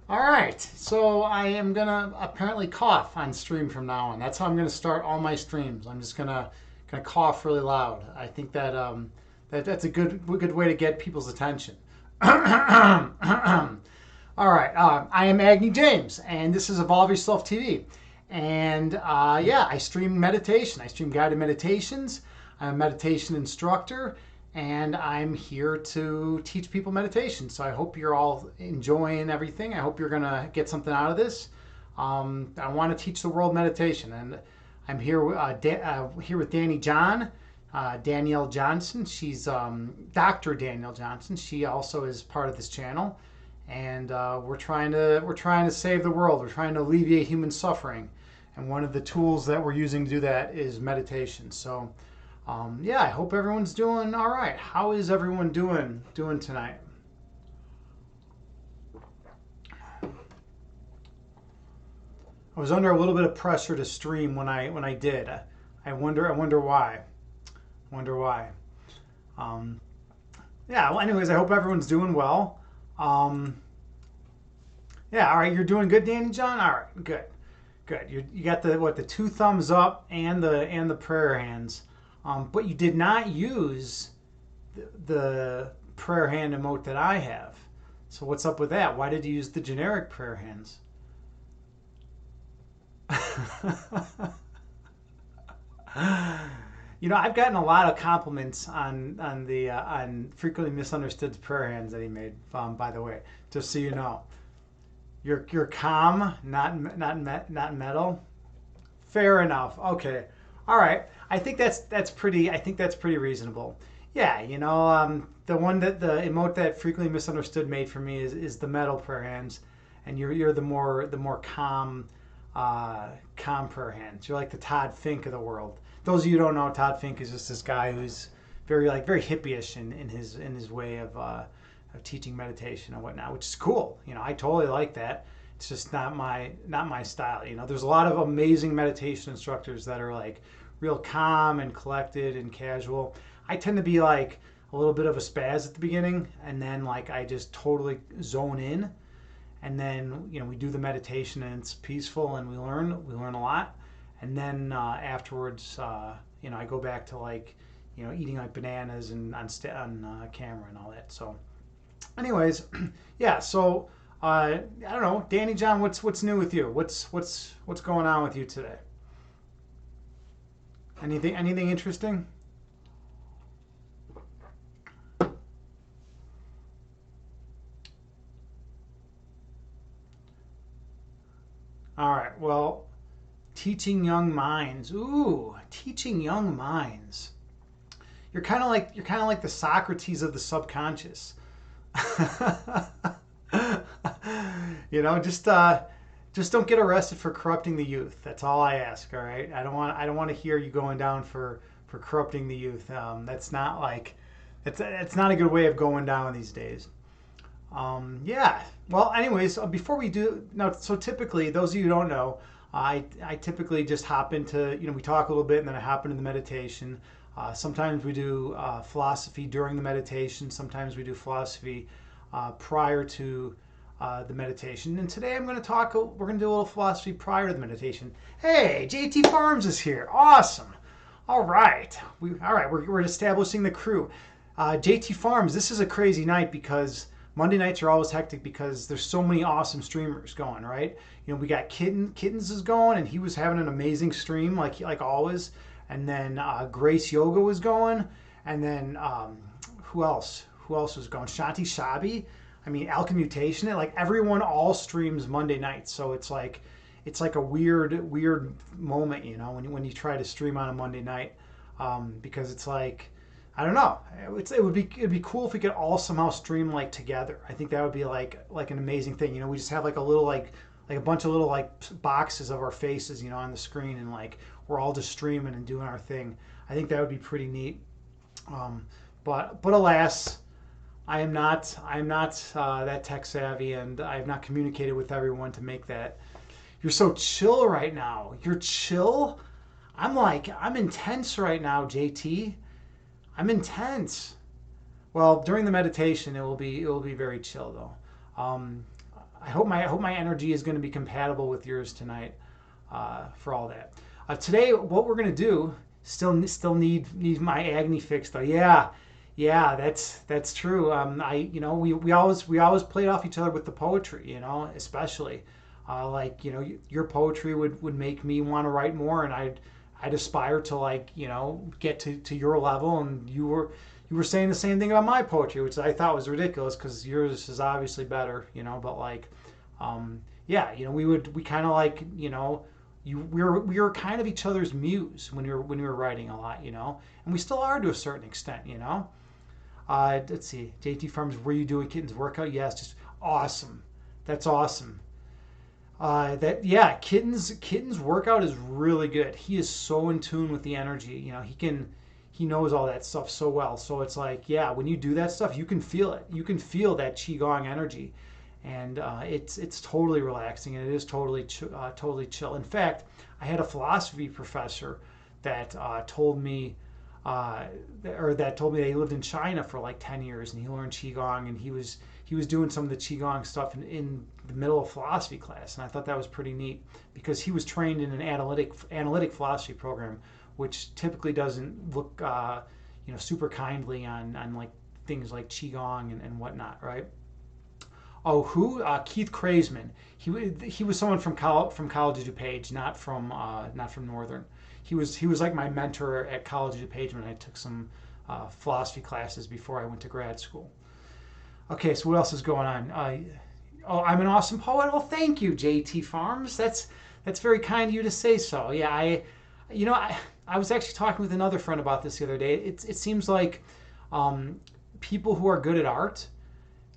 All right, so I am gonna apparently cough on stream from now on. That's how I'm gonna start all my streams. I'm just gonna cough really loud. I think that that's a good way to get people's attention. All right, I am Agni James, and this is Evolve Yourself TV. And yeah, I stream meditation. I stream guided meditations. I'm a meditation instructor, and I'm here to teach people meditation. So I hope you're all enjoying everything. I hope you're gonna get something out of this. I want to teach the world meditation, and I'm here here with Danny John, Danielle Johnson. She's Dr. Danielle Johnson. She also is part of this channel, and we're trying to save the world. We're trying to alleviate human suffering, and one of the tools that we're using to do that is meditation. So yeah, I hope everyone's doing all right. How is everyone doing tonight? I was under a little bit of pressure to stream when I did. I wonder why. Wonder why. Um, yeah. Well, anyways, I hope everyone's doing well. Um, yeah. All right. You're doing good, Danny John. All right. Good. Good. You got the two thumbs up and the prayer hands, but you did not use the prayer hand emote that I have. So what's up with that? Why did you use the generic prayer hands? I've gotten a lot of compliments on frequently misunderstood prayer hands that he made. By the way, just so you know, you're calm, not metal. Fair enough. Okay. All right. I think that's pretty reasonable. Yeah. The one that the emote that frequently misunderstood made for me is the metal prayer hands, and you're the more calm prayer hands. You're like the Todd Fink of the world. Those of you who don't know, Todd Fink is just this guy who's very hippie-ish in his way of teaching meditation and whatnot, which is cool. I totally like that. It's just not my style. There's a lot of amazing meditation instructors that are like real calm and collected and casual. I tend to be like a little bit of a spaz at the beginning, and then like I just totally zone in, and then we do the meditation and it's peaceful and we learn a lot, and then afterwards I go back to like eating like bananas and on camera and all that. So anyways, yeah. So I don't know, Danny John, what's new with you? What's going on with you today? Anything interesting? All right. Well, teaching young minds. Ooh, teaching young minds. You're kind of like the Socrates of the subconscious. Just don't get arrested for corrupting the youth. That's all I ask. All right. I don't want to hear you going down for corrupting the youth. That's not like it's not a good way of going down these days. Yeah. Well, anyways, before we do now, so typically, those of you who don't know, I typically just hop into we talk a little bit and then I hop into the meditation. Sometimes we do philosophy during the meditation. Sometimes we do philosophy prior to the meditation. And today I'm going to talk. We're going to do a little philosophy prior to the meditation. Hey, JT Farms is here. Awesome. All right. We're establishing the crew. JT Farms. This is a crazy night because Monday nights are always hectic because there's so many awesome streamers going. Right. We got Kittens is going, and he was having an amazing stream like always. And then Grace Yoga was going, and then who else? Who else was going? Shanti Shabi. I mean, Alchemy Like everyone all streams Monday nights, so it's like a weird moment, when you try to stream on a Monday night, because it's like I don't know. It'd be cool if we could all somehow stream like together. I think that would be like an amazing thing. We just have like a little like a bunch of little like boxes of our faces, on the screen, and like we're all just streaming and doing our thing. I think that would be pretty neat. Um, but alas, I am not that tech savvy, and I have not communicated with everyone to make that. You're so chill right now. You're chill. I'm intense right now, JT. I'm intense. Well, during the meditation, it will be very chill though. I hope my energy is going to be compatible with yours tonight for all that. Today, what we're going to do still need my Agni fix though. Yeah, yeah, that's true. We always played off each other with the poetry, especially your poetry would make me want to write more, and I'd aspire to get to your level, and you were saying the same thing about my poetry, which I thought was ridiculous because yours is obviously better, but yeah, we kind of we were kind of each other's muse when we were writing a lot, and we still are to a certain extent. Let's see, JT Farms, were you doing Kitten's workout? Yes, just awesome. That's awesome. Kitten's workout is really good. He is so in tune with the energy. He knows all that stuff so well. So it's when you do that stuff, you can feel it. You can feel that qigong energy, and it's totally relaxing, and it is totally chill. In fact, I had a philosophy professor that told me that he lived in China for like 10 years, and he learned qigong, and he was doing some of the qigong stuff in the middle of philosophy class, and I thought that was pretty neat because he was trained in an analytic philosophy program, which typically doesn't look super kindly on like things like qigong and whatnot, right? Oh, who? Keith Kraisman. He was someone from College of DuPage, not from Northern. He was like my mentor at College of DuPage when I took some philosophy classes before I went to grad school. Okay, so what else is going on? I'm an awesome poet. Well, thank you, JT Farms. That's very kind of you to say so. Yeah, I was actually talking with another friend about this the other day. It seems like people who are good at art,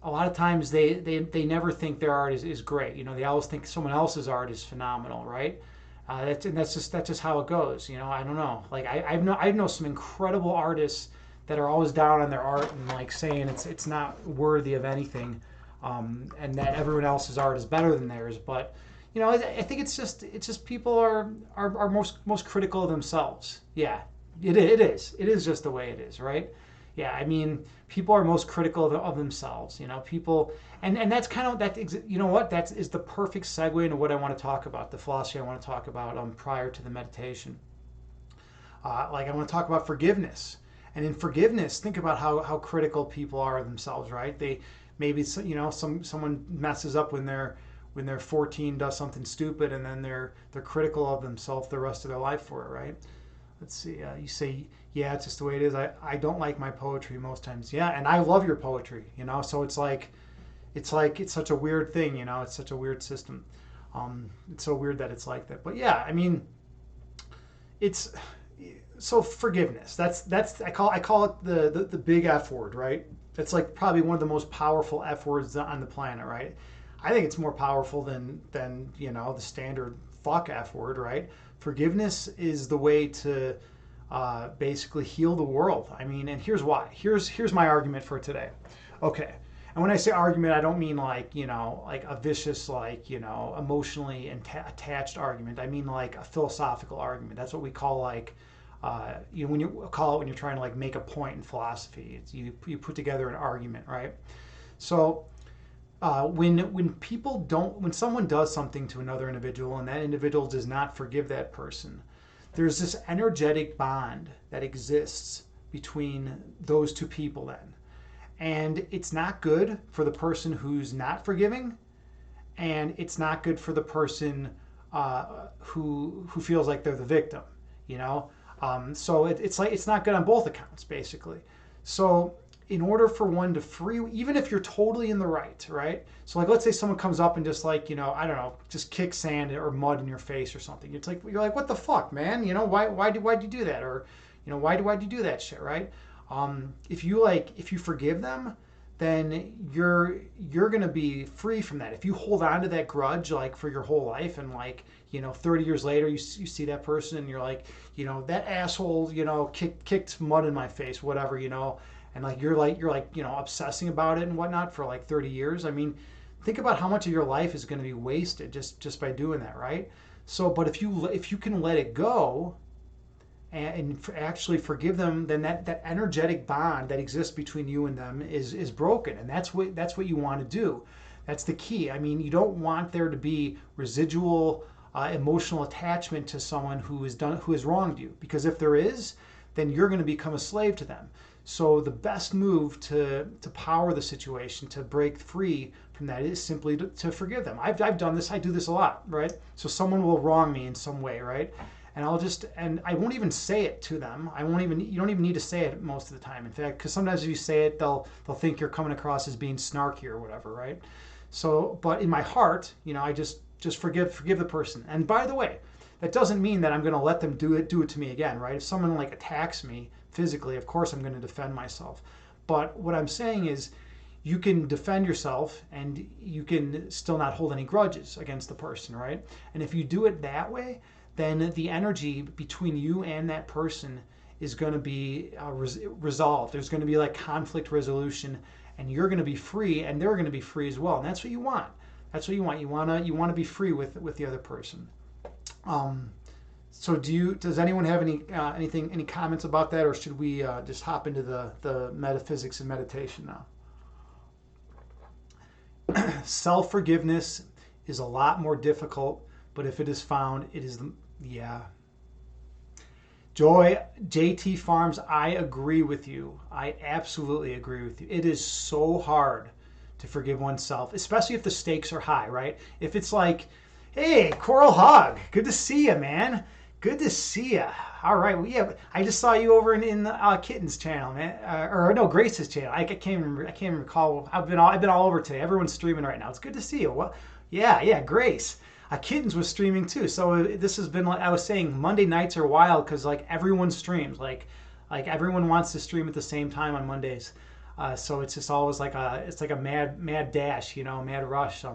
a lot of times they never think their art is great. They always think someone else's art is phenomenal, right? That's just how it goes. I don't know. Like I know some incredible artists that are always down on their art and saying it's not worthy of anything, and that everyone else's art is better than theirs. But I think it's just people are most critical of themselves. Yeah, it is. It is just the way it is, right? Yeah, I mean, people are most critical of themselves. People, and that's kind of that. That is the perfect segue into what I want to talk about, the philosophy I want to talk about prior to the meditation. I want to talk about forgiveness. And in forgiveness, think about how critical people are of themselves, right? They maybe someone messes up when they're 14, does something stupid, and then they're critical of themselves the rest of their life for it, right? Let's see. You say, yeah, it's just the way it is. I don't like my poetry most times. Yeah, and I love your poetry. So it's such a weird thing. It's such a weird system. It's so weird that it's like that. But yeah, I mean, it's. So forgiveness, that's I call it the big F word, right? It's like probably one of the most powerful F words on the planet, right? I think it's more powerful than the standard fuck F word, right? Forgiveness is the way to basically heal the world. I mean, and here's why. Here's my argument for today. Okay. And when I say argument, I don't mean like a vicious, emotionally attached argument. I mean like a philosophical argument. That's what we call when you call it when you're trying to make a point in philosophy. You put together an argument, right? So when someone does something to another individual and that individual does not forgive that person, there's this energetic bond that exists between those two people then. And it's not good for the person who's not forgiving, and it's not good for the person who feels like they're the victim, So it's not good on both accounts, basically. So in order for one to free, even if you're totally in the right? So let's say someone comes up and just I don't know, just kick sand or mud in your face or something. It's you're like, what the fuck, man? Why'd you do that? Or why'd you do that shit, right? If you forgive them, then you're gonna be free from that. If you hold on to that grudge for your whole life, and 30 years later you see that person and you're like, that asshole, kicked mud in my face, whatever, and you're obsessing about it and whatnot for 30 years. I mean, think about how much of your life is going to be wasted just by doing that, right? So, but if you can let it go and actually forgive them, then that energetic bond that exists between you and them is broken, and that's what you want to do. That's the key. I mean, you don't want there to be residual emotional attachment to someone who has wronged you, because if there is, then you're going to become a slave to them. So the best move to power the situation, to break free from that, is simply to forgive them. I've done this. I do this a lot, right? So someone will wrong me in some way, right? And I won't even say it to them. You don't even need to say it most of the time. In fact, because sometimes if you say it, they'll think you're coming across as being snarky or whatever, right? So, but in my heart, I just forgive the person. And by the way, that doesn't mean that I'm going to let them do it to me again, right? If someone like attacks me physically, of course I'm going to defend myself. But what I'm saying is, you can defend yourself and you can still not hold any grudges against the person, right? And if you do it that way, then the energy between you and that person is going to be resolved. There's going to be like conflict resolution, and you're going to be free, and they're going to be free as well. And that's what you want. That's what you want. You want to be free with the other person. So does anyone have any comments about that, or should we just hop into the metaphysics and meditation now? Self-forgiveness is a lot more difficult, but if it is found, it is yeah. Joy, JT Farms, I agree with you. I absolutely agree with you. It is so hard to forgive oneself, especially if the stakes are high, right? If it's like, hey, Coral Hog, good to see you, man. Good to see you. All right, well, yeah, I just saw you over in Kitten's channel, man, or no, Grace's channel. I can't recall. I've been all over today. Everyone's streaming right now. It's good to see you. Well, yeah, Grace. Kittens was streaming too. So this has been, like I was saying, Monday nights are wild because like everyone streams. Like everyone wants to stream at the same time on Mondays. So it's just always like a mad dash, mad rush.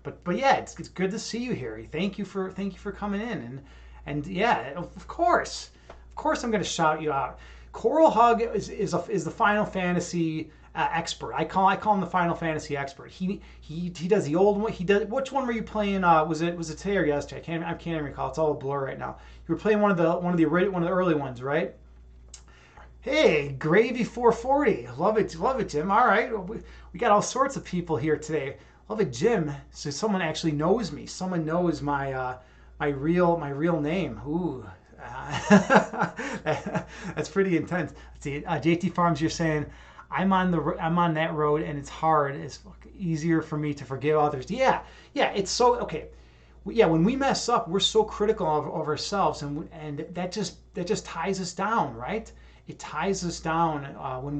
But yeah, it's good to see you here. Thank you for coming in, and yeah, of course I'm going to shout you out. Coral Hug is the Final Fantasy expert. I call him the Final Fantasy expert. He does the old one. He does. Which one were you playing? Was it today or yesterday? I can't even recall. It's all a blur right now. You were playing one of the early ones, right? Hey, Gravy 440. Love it, Jim. All right, we got all sorts of people here today. Love it, Jim. So someone actually knows me. Someone knows my real name. Ooh. That's pretty intense. Let's see, JT Farms, you're saying I'm on that road and it's hard. It's easier for me to forgive others. Yeah. It's so okay. Yeah, when we mess up, we're so critical of ourselves, and that just ties us down, right? It ties us down when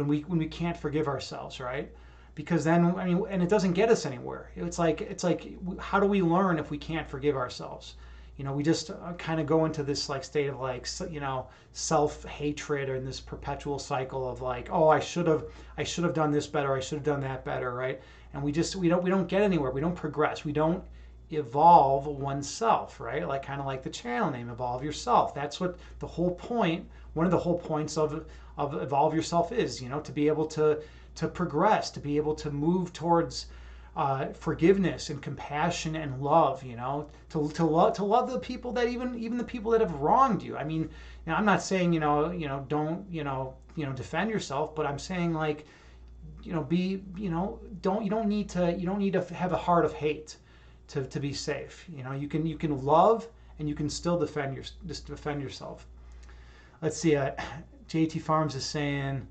we can't forgive ourselves, right? Because then and it doesn't get us anywhere. It's like how do we learn if we can't forgive ourselves? We just kind of go into this like state of like self-hatred, or in this perpetual cycle of like, oh, I should have done this better, I should have done that better, right? And we don't get anywhere. We don't progress. We don't evolve oneself, right? Like kind of like the channel name, Evolve Yourself. That's what the whole point. One of the whole points of Evolve Yourself is, to be able to progress, to be able to move towards forgiveness and compassion and love, to love the people that even the people that have wronged you. I mean, I'm not saying don't defend yourself, but I'm saying like be you don't need to have a heart of hate to be safe. You can love and you can still defend yourself. Let's see. JT Farms is saying,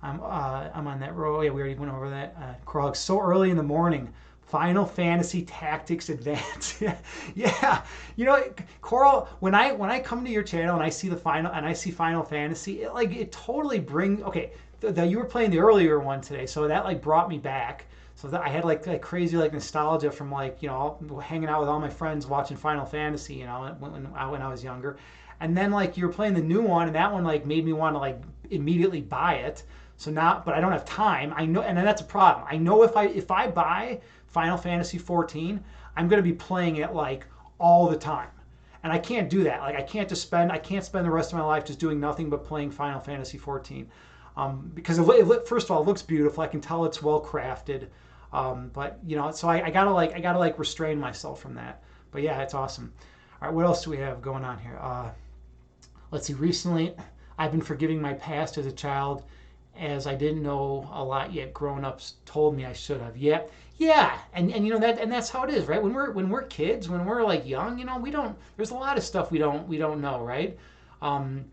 I'm on that row. Yeah, we already went over that. Krog, so early in the morning. Final Fantasy Tactics Advance. Yeah. Coral, when I come to your channel and I see Final Fantasy, it totally brings. Okay, you were playing the earlier one today, so that like brought me back. So that I had like crazy like nostalgia from like hanging out with all my friends watching Final Fantasy, when I was younger. And then like you were playing the new one, and that one like made me want to like immediately buy it. So now, but I don't have time. I know, and then that's a problem. I know if I buy Final Fantasy 14, I'm going to be playing it like all the time, and I can't do that. Like I can't spend the rest of my life just doing nothing but playing Final Fantasy 14, because first of all, it looks beautiful. I can tell it's well crafted, but so I gotta restrain myself from that. But yeah, it's awesome. All right, what else do we have going on here? Let's see. Recently, I've been forgiving my past as a child, as I didn't know a lot yet. Grown-ups told me I should have. Yeah, Yeah, and you know that, and that's how it is, right? When we're kids, when we're like young, we don't. There's a lot of stuff we don't know, right? Um,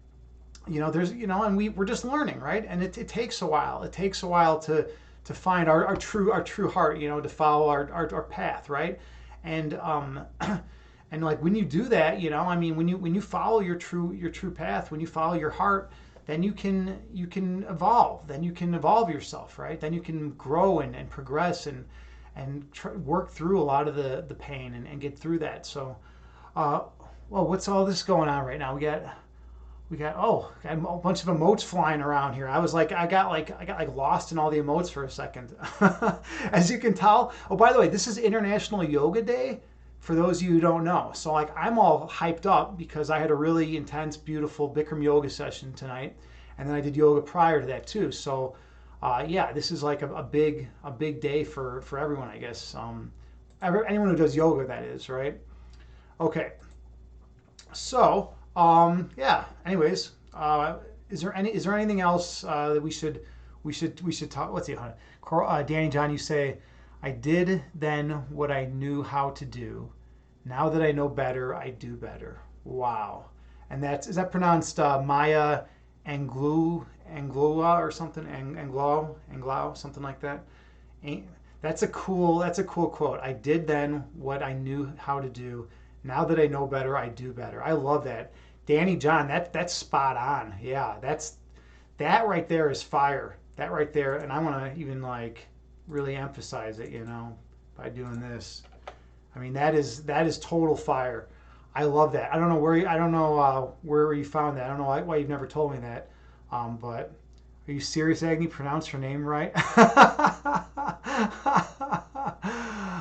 there's and we're just learning, right? And it takes a while. It takes a while to find our true heart, to follow our path, right? And and like when you do that, I mean, when you follow your true path, when you follow your heart, then you can evolve. Then you can evolve yourself, right? Then you can grow and progress and work through a lot of the pain and get through that. So, uh, well, what's all this going on right now? We got a bunch of emotes flying around here. I got like lost in all the emotes for a second. As you can tell. Oh, by the way, this is International Yoga Day for those of you who don't know. So like I'm all hyped up because I had a really intense, beautiful Bikram yoga session tonight, and then I did yoga prior to that too. So yeah, this is like a big day for everyone, I guess. Anyone who does yoga, that is, right? Okay. So, yeah. Anyways, is there anything else that we should talk? Let's see. Danny John, you say, I did then what I knew how to do. Now that I know better, I do better. Wow. And is that pronounced Maya Anglua or something? Anglao, something like that. That's a cool quote. I did then what I knew how to do. Now that I know better, I do better. I love that. Danny John, that's spot on. Yeah, that right there is fire. That right there, and I want to even like really emphasize it, by doing this. I mean, that is total fire. I love that. I don't know where you found that. I don't know why you've never told me that. But are you serious, Agni? Pronounce her name right?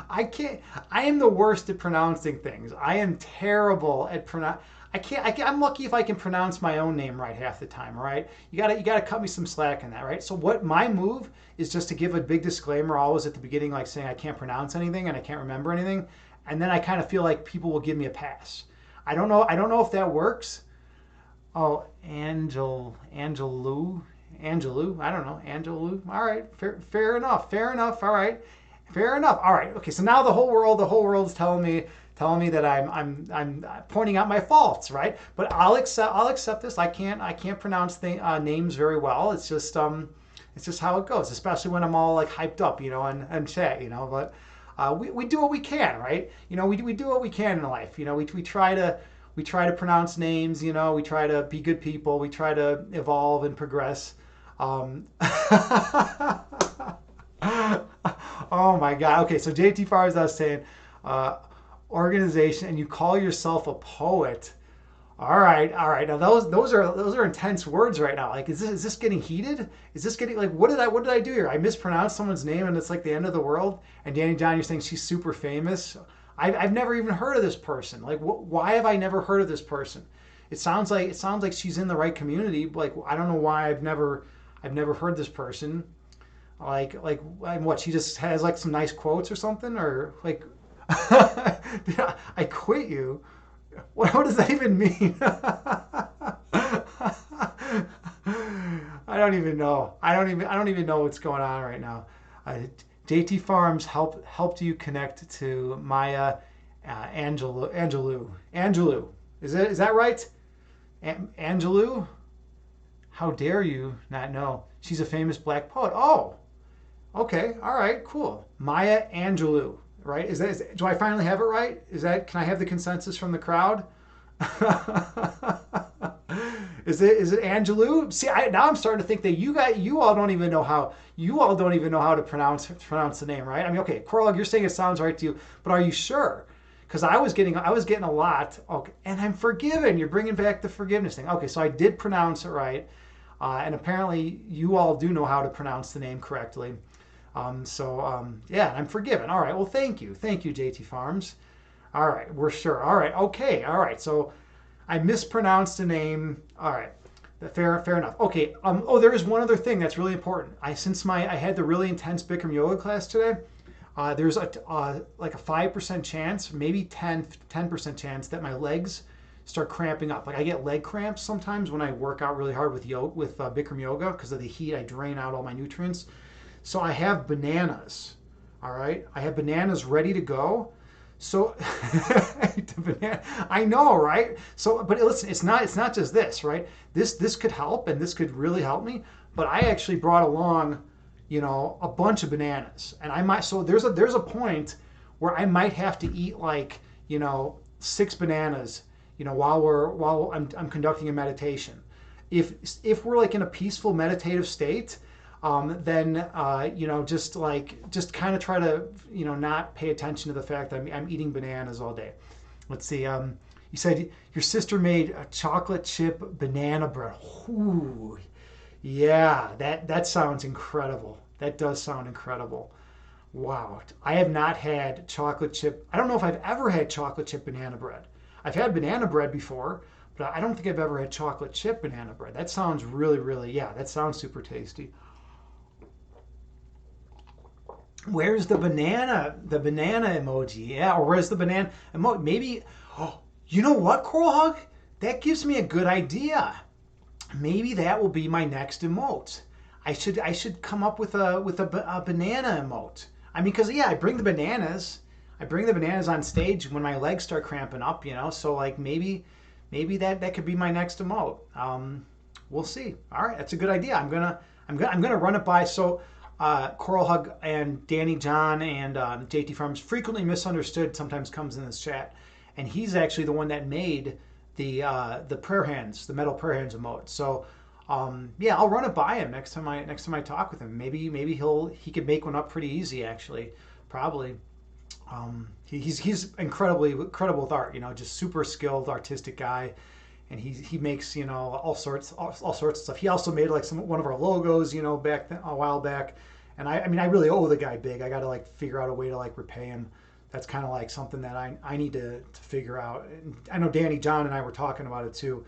I can't. I am the worst at pronouncing things. I am terrible at pronounce. I'm lucky if I can pronounce my own name right half the time. All right. You gotta cut me some slack in that, right? So what my move is just to give a big disclaimer always at the beginning, like saying I can't pronounce anything and I can't remember anything, and then I kind of feel like people will give me a pass. I don't know. I don't know if that works. Oh, Angelou. I don't know. Angelou. All right. Fair enough. Fair enough. All right. Fair enough. All right. Okay. So now the whole world is telling me that I'm pointing out my faults, right? But I'll accept this. I can't pronounce names very well. It's just how it goes, especially when I'm all like hyped up, and chat, But we do what we can, right? We do what we can in life. We try to pronounce names. We try to be good people. We try to evolve and progress. Oh my God. Okay, so JT Farr is us saying, organization, and you call yourself a poet. All right, all right. Now those are intense words right now. Like, is this getting heated? Is this getting like what did I do here? I mispronounced someone's name and it's like the end of the world. And Danny John, you're saying she's super famous. I've never even heard of this person. Like, why have I never heard of this person? It sounds like she's in the right community. Like, I don't know why I've never heard this person. Like what? She just has like some nice quotes or something, or like, I quit you. What does that even mean? I don't even know. I don't even know what's going on right now. JT Farms helped you connect to Maya Angelou. Is that right? Angelou? How dare you not know? She's a famous black poet. Oh, okay. All right. Cool. Maya Angelou. Right? Do I finally have it right? Can I have the consensus from the crowd? Is it Angelou? See, now I'm starting to think that you all don't even know how to pronounce the name, right? I mean, okay, Corlog, you're saying it sounds right to you, but are you sure? Because I was getting a lot. Okay, and I'm forgiven. You're bringing back the forgiveness thing. Okay, so I did pronounce it right, and apparently you all do know how to pronounce the name correctly. Yeah, I'm forgiven. All right. Well, thank you, JT Farms. All right, we're sure. All right, okay, all right. So I mispronounced a name. All right, fair enough. Okay. There is one other thing that's really important. I had the really intense Bikram yoga class today. There's like a 5% chance, maybe 10% chance that my legs start cramping up. Like I get leg cramps sometimes when I work out really hard with Bikram yoga because of the heat. I drain out all my nutrients. So I have bananas. All right, I have bananas ready to go. So I know, right? So, but listen, it's not just this, right? This could help, and this could really help me. But I actually brought along, a bunch of bananas, and I might. So there's a point where I might have to eat like 6 bananas, while I'm conducting a meditation. If we're like in a peaceful meditative state, then just kind of try to not pay attention to the fact that I'm eating bananas all day. Let's see. You said your sister made a chocolate chip banana bread. Ooh, yeah, that sounds incredible. That does sound incredible. Wow, I have not had chocolate chip. I don't know if I've ever had chocolate chip banana bread. I've had banana bread before, but I don't think I've ever had chocolate chip banana bread. That sounds really, really, yeah, that sounds super tasty. Where's the banana? The banana emoji. Yeah, or where's the banana emoji? Maybe, oh, you know what, Coral Hug? That gives me a good idea. Maybe that will be my next emote. I should come up with a banana emote. I mean, because yeah, I bring the bananas. I bring the bananas on stage when my legs start cramping up, So like maybe that could be my next emote. We'll see. All right, that's a good idea. I'm gonna run it by. So Coral Hug and Danny John and JT Farms, frequently misunderstood, sometimes comes in this chat, and he's actually the one that made the prayer hands, the metal prayer hands emote. So yeah, I'll run it by him next time I talk with him. Maybe he could make one up pretty easy, actually, probably. He's incredible with art, just super skilled artistic guy, and he makes all sorts of stuff. He also made like one of our logos, back then, a while back, and I mean I really owe the guy big. I got to like figure out a way to like repay him. That's kind of like something that I need to figure out. And I know Danny John and I were talking about it too.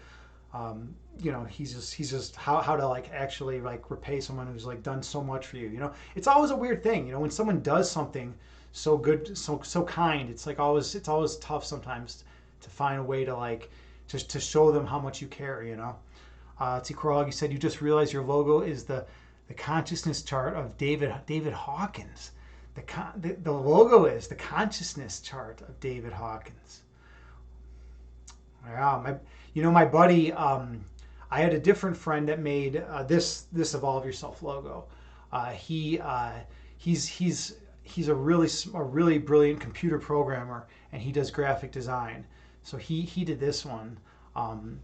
He's just how to like actually like repay someone who's like done so much for you. It's always a weird thing, when someone does something so good, so kind. It's always tough sometimes to find a way to like just to show them how much you care. Let's see, Krog, you said you just realized your logo is the consciousness chart of David Hawkins. The logo is the consciousness chart of David Hawkins. Yeah, my buddy. I had a different friend that made this Evolve Yourself logo. He's a really brilliant computer programmer, and he does graphic design. So he did this one. And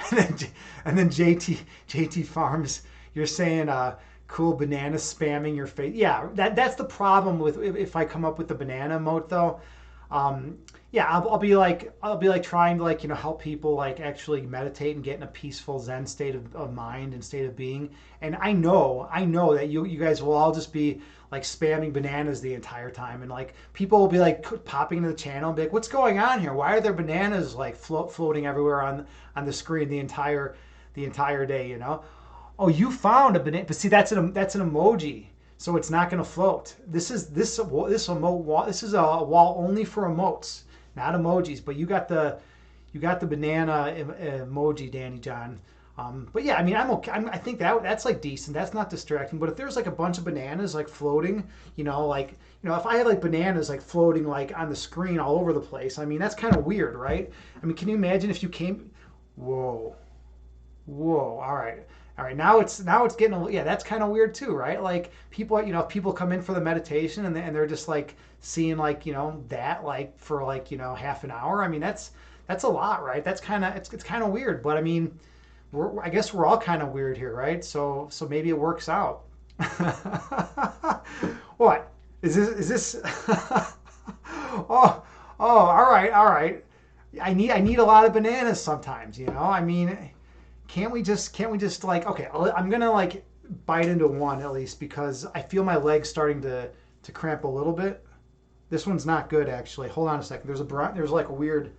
then JT Farms, you're saying cool banana spamming your face. Yeah, that's the problem with if I come up with the banana emote though. Yeah, I'll be like trying to like help people like actually meditate and get in a peaceful Zen state of mind and state of being. And I know that you guys will all just be like spamming bananas the entire time, and like people will be like popping into the channel and be like, "What's going on here? Why are there bananas like floating everywhere on the screen the entire day?" Oh, you found a banana, but see that's an emoji. So it's not going to float. This is emote wall. This is a wall only for emotes, not emojis. But you got the banana emoji, Danny John. But yeah, I mean, I'm okay. I think that's like decent. That's not distracting. But if there's like a bunch of bananas like floating, if I had like bananas like floating like on the screen all over the place, I mean, that's kind of weird, right? I mean, can you imagine if you came? Whoa, all right. All right, now it's getting that's kind of weird too, right? Like people, if people come in for the meditation and they're just like seeing like that like for like half an hour. I mean that's a lot, right? That's kind of it's kind of weird, but I mean, I guess we're all kind of weird here, right? So maybe it works out. What is this? Oh, all right. I need a lot of bananas sometimes, I mean. Can't we just like, okay, I'm gonna like bite into one at least because I feel my legs starting to cramp a little bit. This one's not good actually. Hold on a second. There's like a weird.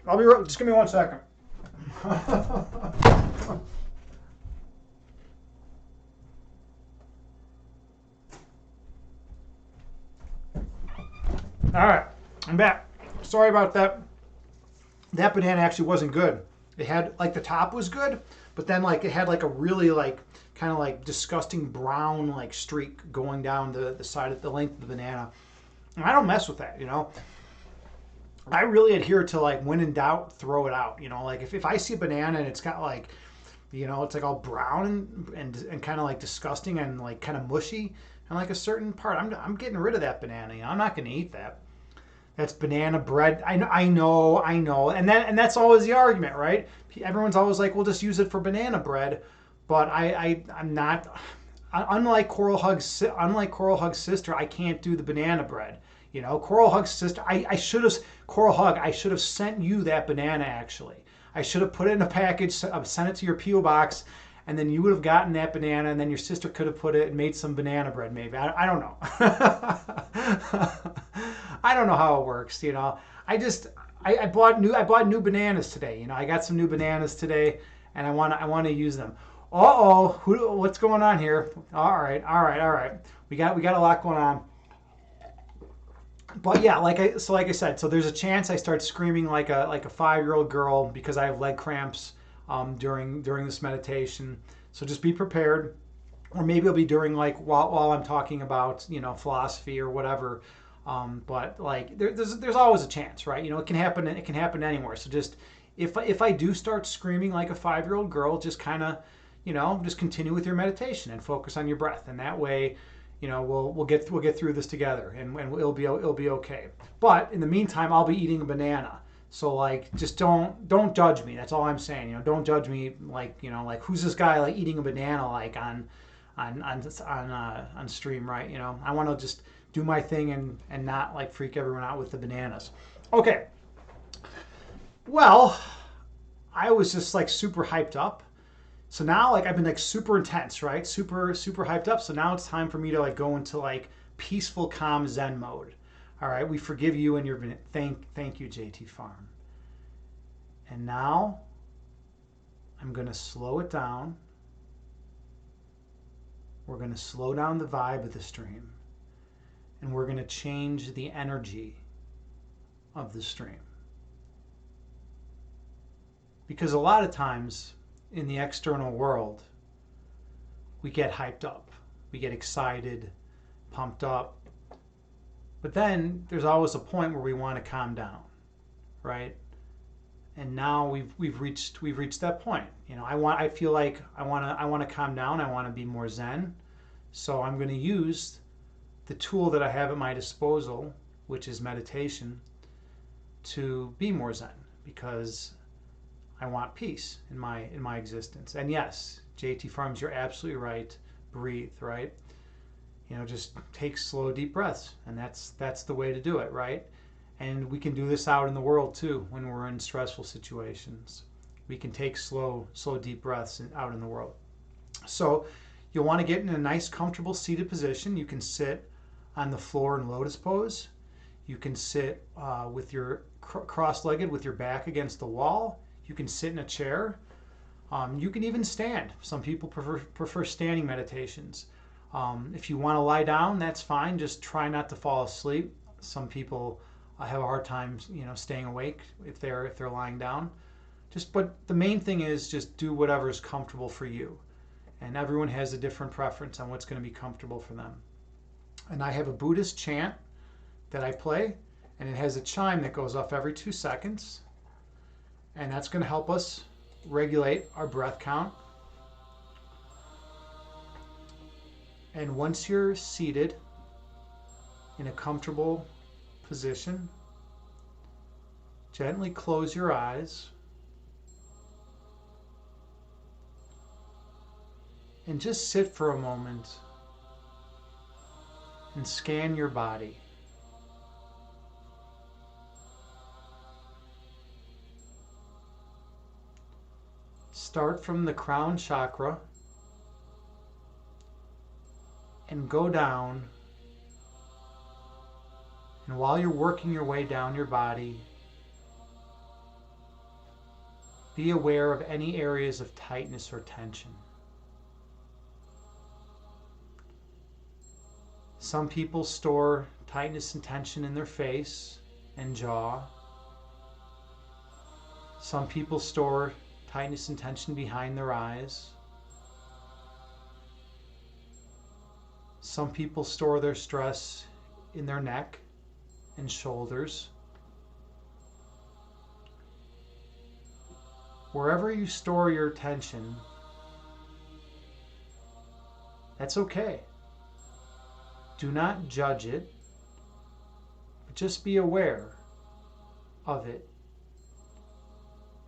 I'll be right. Just give me 1 second. All right, I'm back. Sorry about that. That banana actually wasn't good. It had like the top was good, but then like it had like a really like kind of like disgusting brown like streak going down the side of the length of the banana. And I don't mess with that, you know. I really adhere to like when in doubt, throw it out. You know, like if I see a banana and it's got like, you know, it's like all brown and kind of like disgusting and like kind of mushy and like a certain part, I'm getting rid of that banana. You know, I'm not going to eat that. That's banana bread. I know. And that's always the argument, right? Everyone's always like, "We'll just use it for banana bread," but I'm not. Unlike Coral Hug's sister, I can't do the banana bread. You know, Coral Hug's sister. I should have Coral Hug. I should have sent you that banana. Actually, I should have put it in a package, sent it to your PO box, and then you would have gotten that banana, and then your sister could have put it and made some banana bread. Maybe I don't know. I don't know how it works. You know, I bought new bananas today. You know, I got some new bananas today, and I want to use them. What's going on here? All right. We got a lot going on. But yeah, like I said, so there's a chance I start screaming like a 5-year-old girl because I have leg cramps during this meditation. So just be prepared, or maybe it'll be during like while I'm talking about, you know, philosophy or whatever. But like there's always a chance, right? You know, it can happen. It can happen anywhere. So just if I do start screaming like a 5-year-old girl, just kind of, you know, just continue with your meditation and focus on your breath, and that way, you know, we'll get through this together, and it'll be okay. But in the meantime, I'll be eating a banana. So like, just don't judge me. That's all I'm saying. You know, don't judge me. Like, you know, like who's this guy like eating a banana like on stream, right? You know, I want to just do my thing and not like freak everyone out with the bananas. Okay. Well, I was just like super hyped up. So now like I've been like super intense, right? Super hyped up. So now it's time for me to like go into like peaceful, calm Zen mode. All right, we forgive you and your thank you, JT Farm. And now I'm gonna slow it down. We're gonna slow down the vibe of the stream, and we're gonna change the energy of the stream. Because a lot of times in the external world, we get hyped up, we get excited, pumped up, but then there's always a point where we want to calm down, right? And now we've reached that point. You know, I feel like I want to calm down. I want to be more zen. So I'm going to use the tool that I have at my disposal, which is meditation, to be more zen, because I want peace in my existence. And yes, JT Farms, you're absolutely right. Breathe, right? You know, just take slow, deep breaths, and that's the way to do it, right? And we can do this out in the world too when we're in stressful situations. We can take slow, deep breaths out in the world. So you'll want to get in a nice, comfortable seated position. You can sit on the floor in lotus pose. You can sit with your cross-legged with your back against the wall. You can sit in a chair. You can even stand. Some people prefer standing meditations. If you want to lie down, that's fine. Just try not to fall asleep. Some people have a hard time, you know, staying awake if they're lying down. But the main thing is just do whatever is comfortable for you. And everyone has a different preference on what's going to be comfortable for them. And I have a Buddhist chant that I play, and it has a chime that goes off every 2 seconds. And that's going to help us regulate our breath count. And once you're seated in a comfortable position, gently close your eyes and just sit for a moment and scan your body. Start from the crown chakra and go down. And while you're working your way down your body, be aware of any areas of tightness or tension. Some people store tightness and tension in their face and jaw. Some people store tightness and tension behind their eyes. Some people store their stress in their neck and shoulders. Wherever you store your tension, that's okay. Do not judge it, but just be aware of it.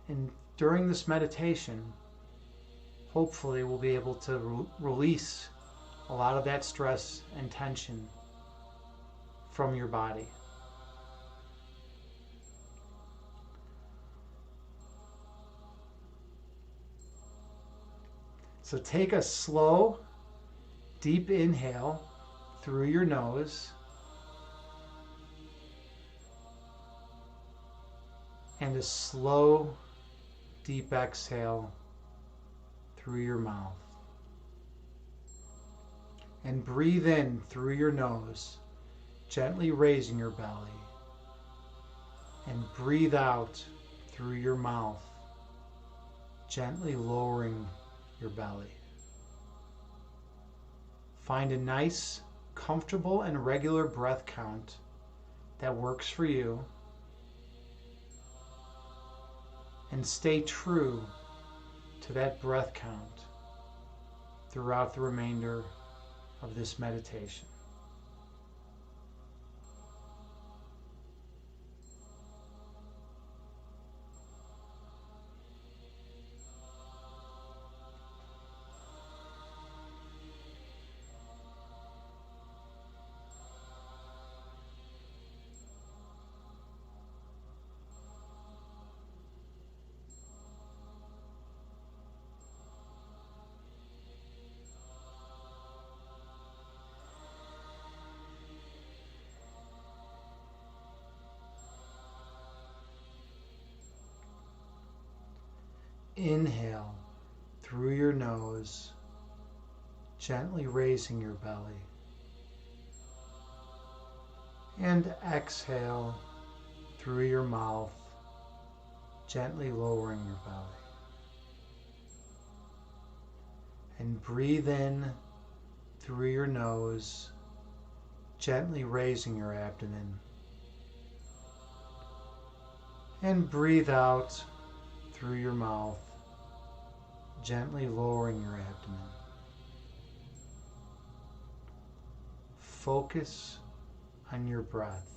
And during this meditation, hopefully we'll be able to release a lot of that stress and tension from your body. So take a slow, deep inhale through your nose and a slow, deep exhale through your mouth. And breathe in through your nose, gently raising your belly. And breathe out through your mouth, gently lowering your belly. Find a nice, comfortable, and regular breath count that works for you. And stay true to that breath count throughout the remainder of this meditation. Inhale through your nose, gently raising your belly. And exhale through your mouth, gently lowering your belly. And breathe in through your nose, gently raising your abdomen. And breathe out through your mouth, gently lowering your abdomen. Focus on your breath.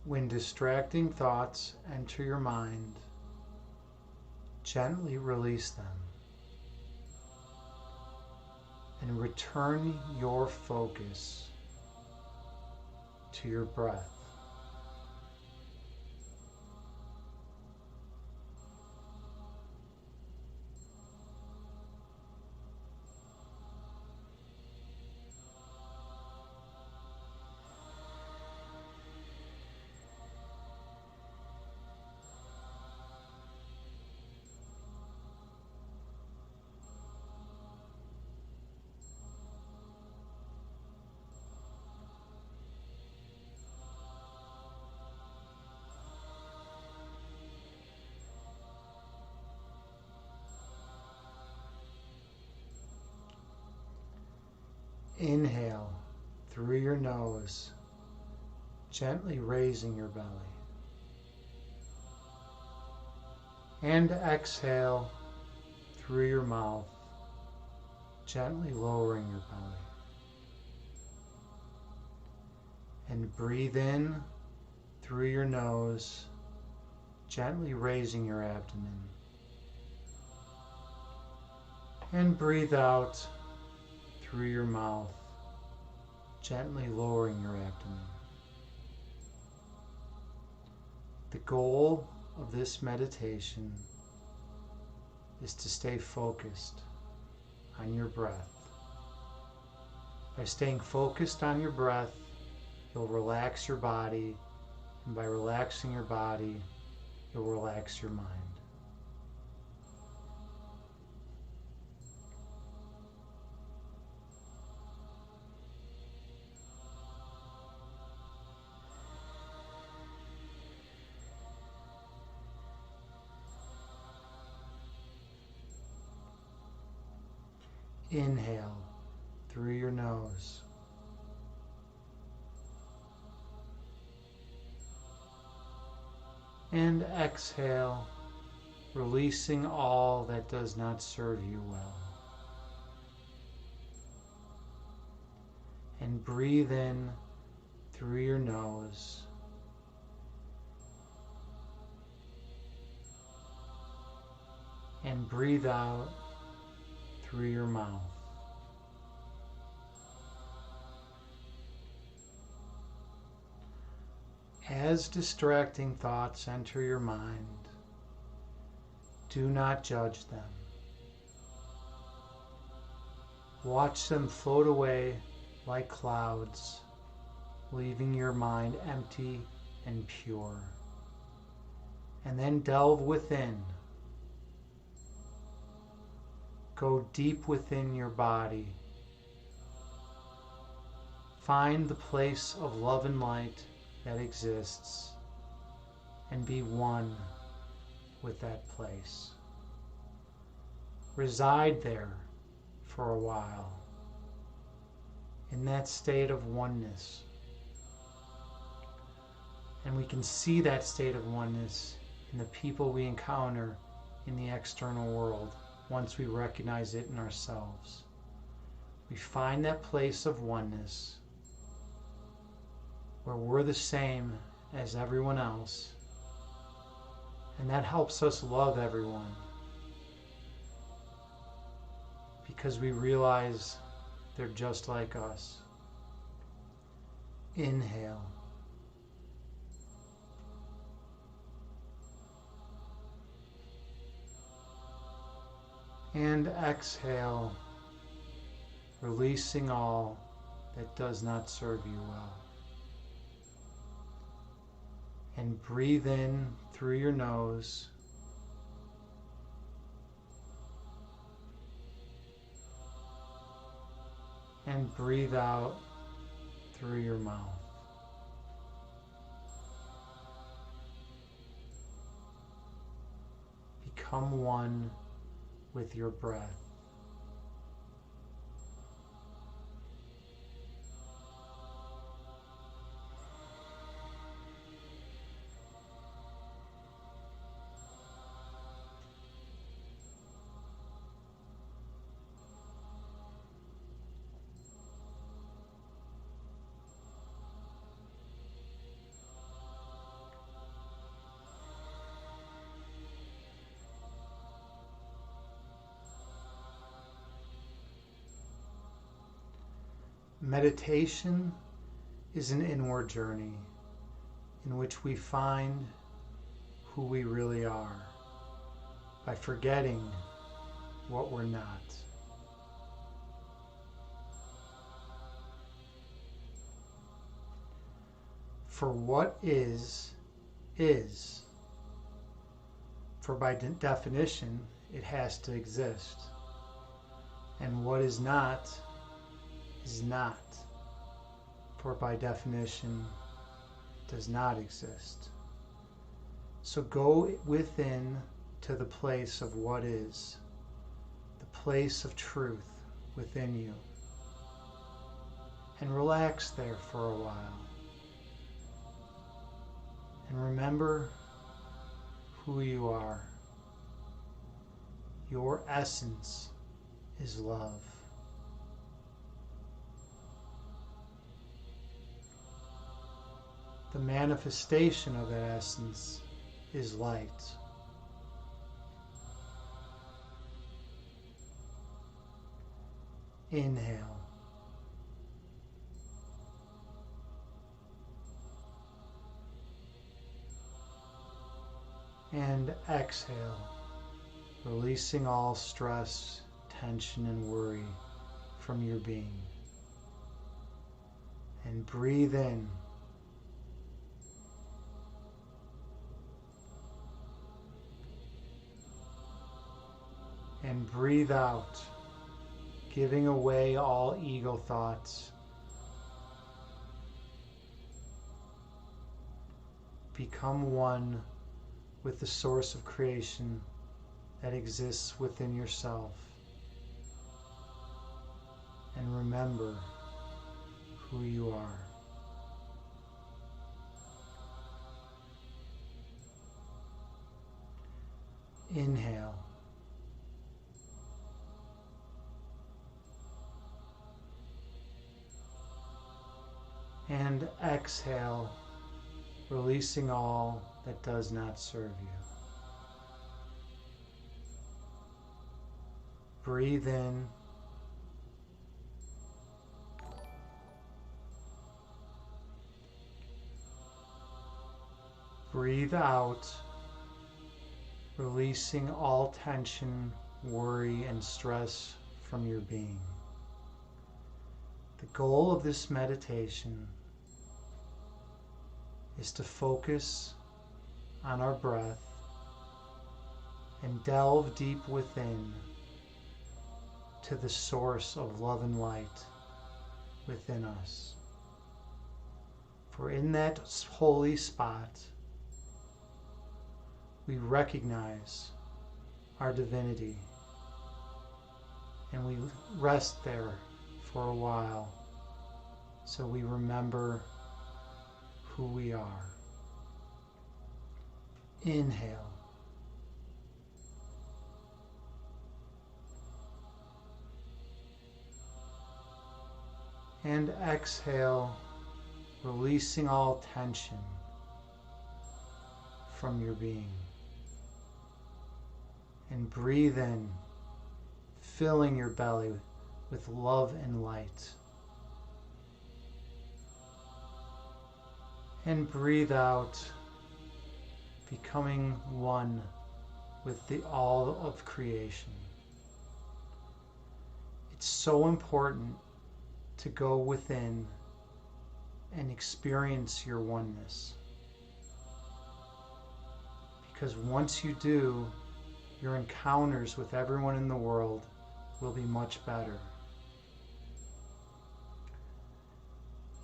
When distracting thoughts enter your mind, gently release them and return your focus to your breath. Inhale through your nose, gently raising your belly. And exhale through your mouth, gently lowering your belly. And breathe in through your nose, gently raising your abdomen. And breathe out through your mouth, gently lowering your abdomen. The goal of this meditation is to stay focused on your breath. By staying focused on your breath, you'll relax your body, and by relaxing your body, you'll relax your mind. Inhale through your nose. And exhale, releasing all that does not serve you well. And breathe in through your nose. And breathe out through your mouth. As distracting thoughts enter your mind, do not judge them. Watch them float away like clouds, leaving your mind empty and pure. And then delve within. Go deep within your body. Find the place of love and light that exists and be one with that place. Reside there for a while in that state of oneness. And we can see that state of oneness in the people we encounter in the external world. Once we recognize it in ourselves, we find that place of oneness where we're the same as everyone else, and that helps us love everyone because we realize they're just like us. Inhale. And exhale, releasing all that does not serve you well. And breathe in through your nose. And breathe out through your mouth. Become one with your breath. Meditation is an inward journey in which we find who we really are by forgetting what we're not. For what is. For by definition, it has to exist. And what is not, for by definition does not exist. So go within to the place of what is, the place of truth within you. and relax there for a while. And remember who you are. Your essence is love. The manifestation of that essence is light. Inhale. And exhale, releasing all stress, tension, and worry from your being. And breathe in. And breathe out, giving away all ego thoughts. Become one with the source of creation that exists within yourself. And remember who you are. Inhale. And exhale, releasing all that does not serve you. Breathe in. Breathe out, releasing all tension, worry, and stress from your being. The goal of this meditation is to focus on our breath and delve deep within to the source of love and light within us. For in that holy spot, we recognize our divinity and we rest there for a while so we remember who we are. Inhale. And exhale, releasing all tension from your being. And breathe in, filling your belly with love and light. And breathe out, becoming one with the all of creation. It's so important to go within and experience your oneness. Because once you do, your encounters with everyone in the world will be much better.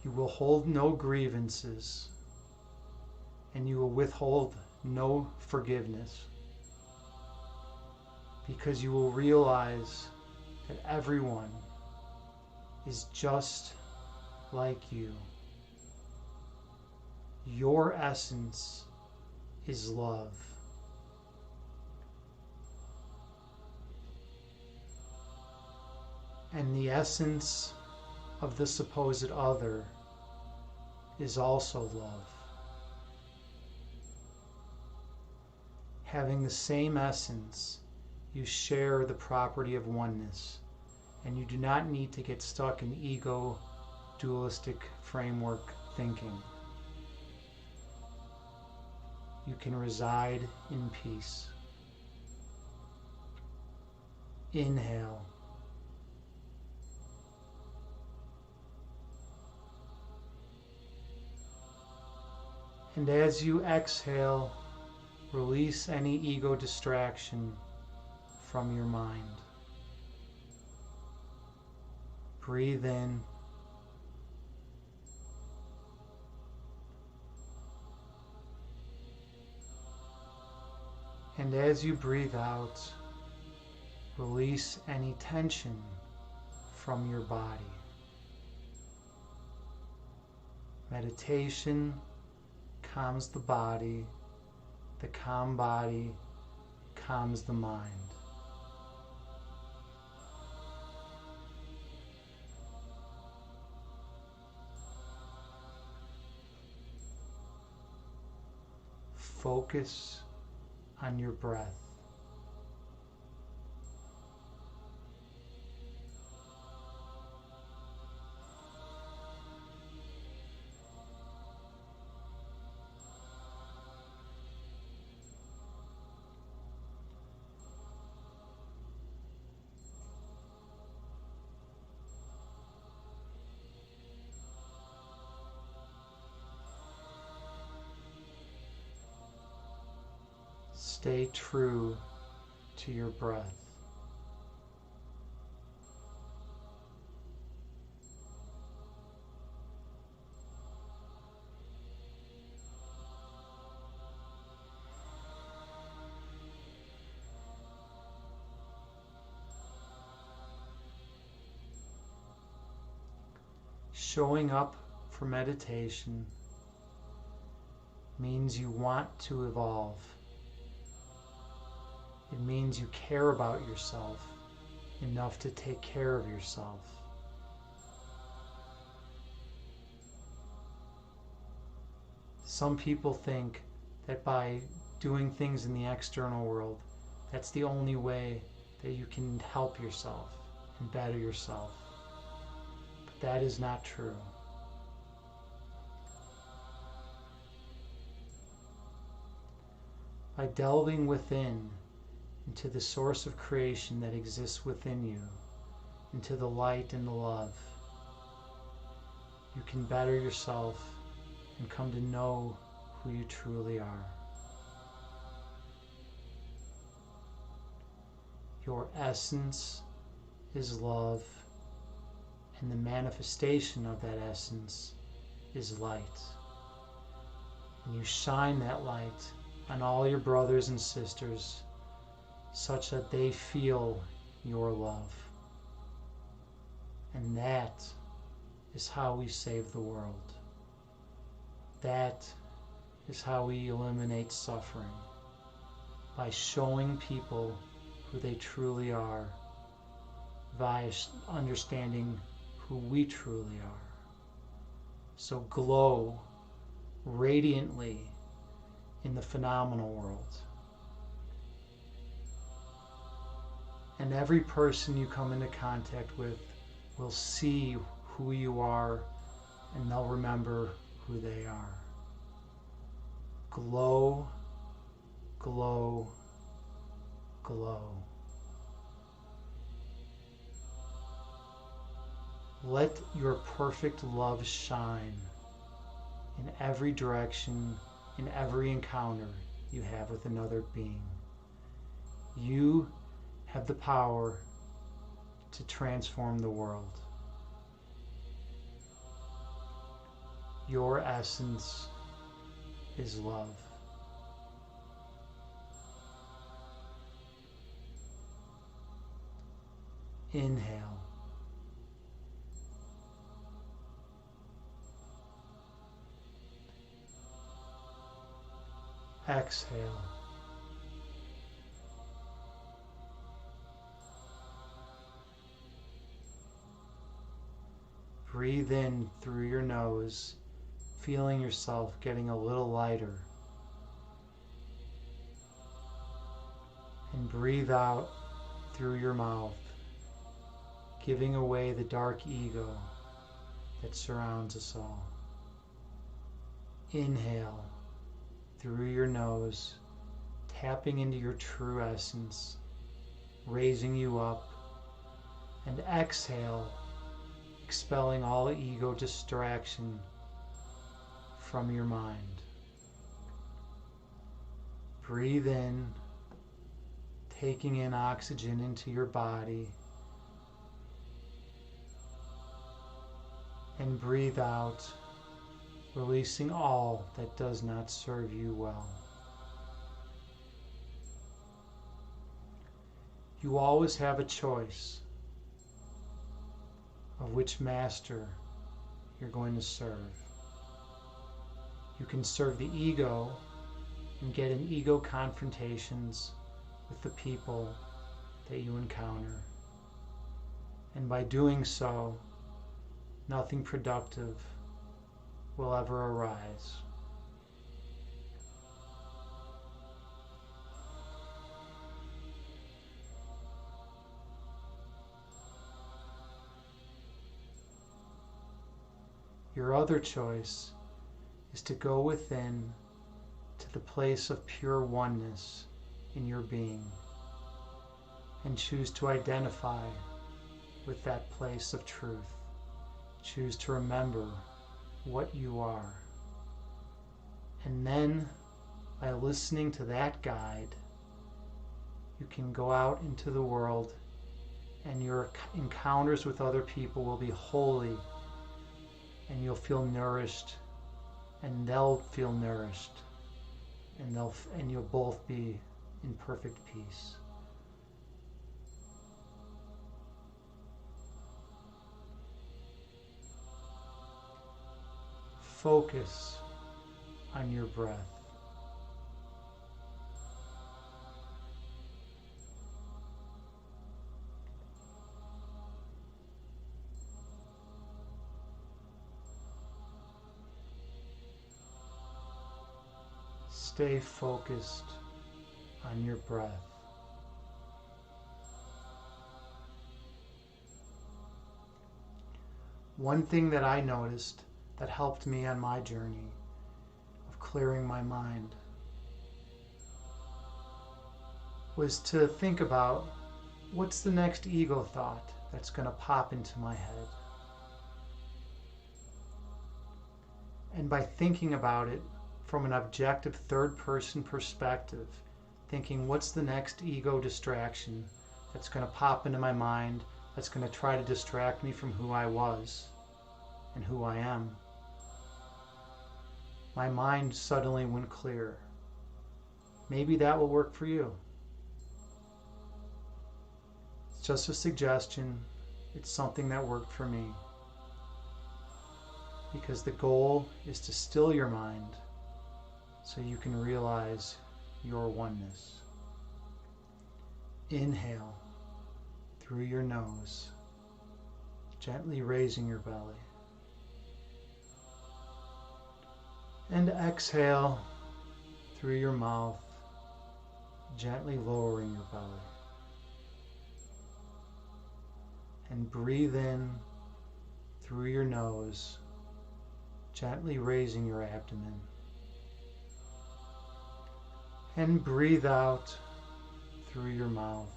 You will hold no grievances, and you will withhold no forgiveness, because you will realize that everyone is just like you. Your essence is love. And the essence of the supposed other is also love. Having the same essence, you share the property of oneness, and you do not need to get stuck in ego, dualistic framework thinking. You can reside in peace. Inhale. And as you exhale, release any ego distraction from your mind. Breathe in. And as you breathe out, release any tension from your body. Meditation calms the body calm body calms the mind. Focus on your breath. Stay true to your breath. Showing up for meditation means you want to evolve. It means you care about yourself enough to take care of yourself. Some people think that by doing things in the external world, that's the only way that you can help yourself and better yourself. But that is not true. By delving within, into the source of creation that exists within you, into the light and the love, you can better yourself and come to know who you truly are. Your essence is love, and the manifestation of that essence is light. And you shine that light on all your brothers and sisters such that they feel your love. And that is how we save the world. That is how we eliminate suffering, by showing people who they truly are, by understanding who we truly are. So glow radiantly in the phenomenal world. And every person you come into contact with will see who you are, and they'll remember who they are. Glow, glow, glow. Let your perfect love shine in every direction, in every encounter you have with another being. You have the power to transform the world. Your essence is love. Inhale. Exhale. Breathe in through your nose, feeling yourself getting a little lighter. And breathe out through your mouth, giving away the dark ego that surrounds us all. Inhale through your nose, tapping into your true essence, raising you up. And exhale, expelling all ego distraction from your mind. Breathe in, taking in oxygen into your body, and breathe out, releasing all that does not serve you well. You always have a choice of which master you're going to serve. You can serve the ego and get in ego confrontations with the people that you encounter. And by doing so, nothing productive will ever arise. Your other choice is to go within to the place of pure oneness in your being and choose to identify with that place of truth. Choose to remember what you are. And then, by listening to that guide, you can go out into the world and your encounters with other people will be holy, and you'll feel nourished, and they'll feel nourished, and you'll both be in perfect peace. Focus on your breath. Stay focused on your breath. One thing that I noticed that helped me on my journey of clearing my mind was to think about what's the next ego thought that's going to pop into my head. And by thinking about it from an objective third-person perspective, thinking what's the next ego distraction that's going to pop into my mind, that's going to try to distract me from who I was and who I am, my mind suddenly went clear. Maybe that will work for you. It's just a suggestion. It's something that worked for me. Because the goal is to still your mind so you can realize your oneness. Inhale through your nose, gently raising your belly. And exhale through your mouth, gently lowering your belly. And breathe in through your nose, gently raising your abdomen. And breathe out through your mouth,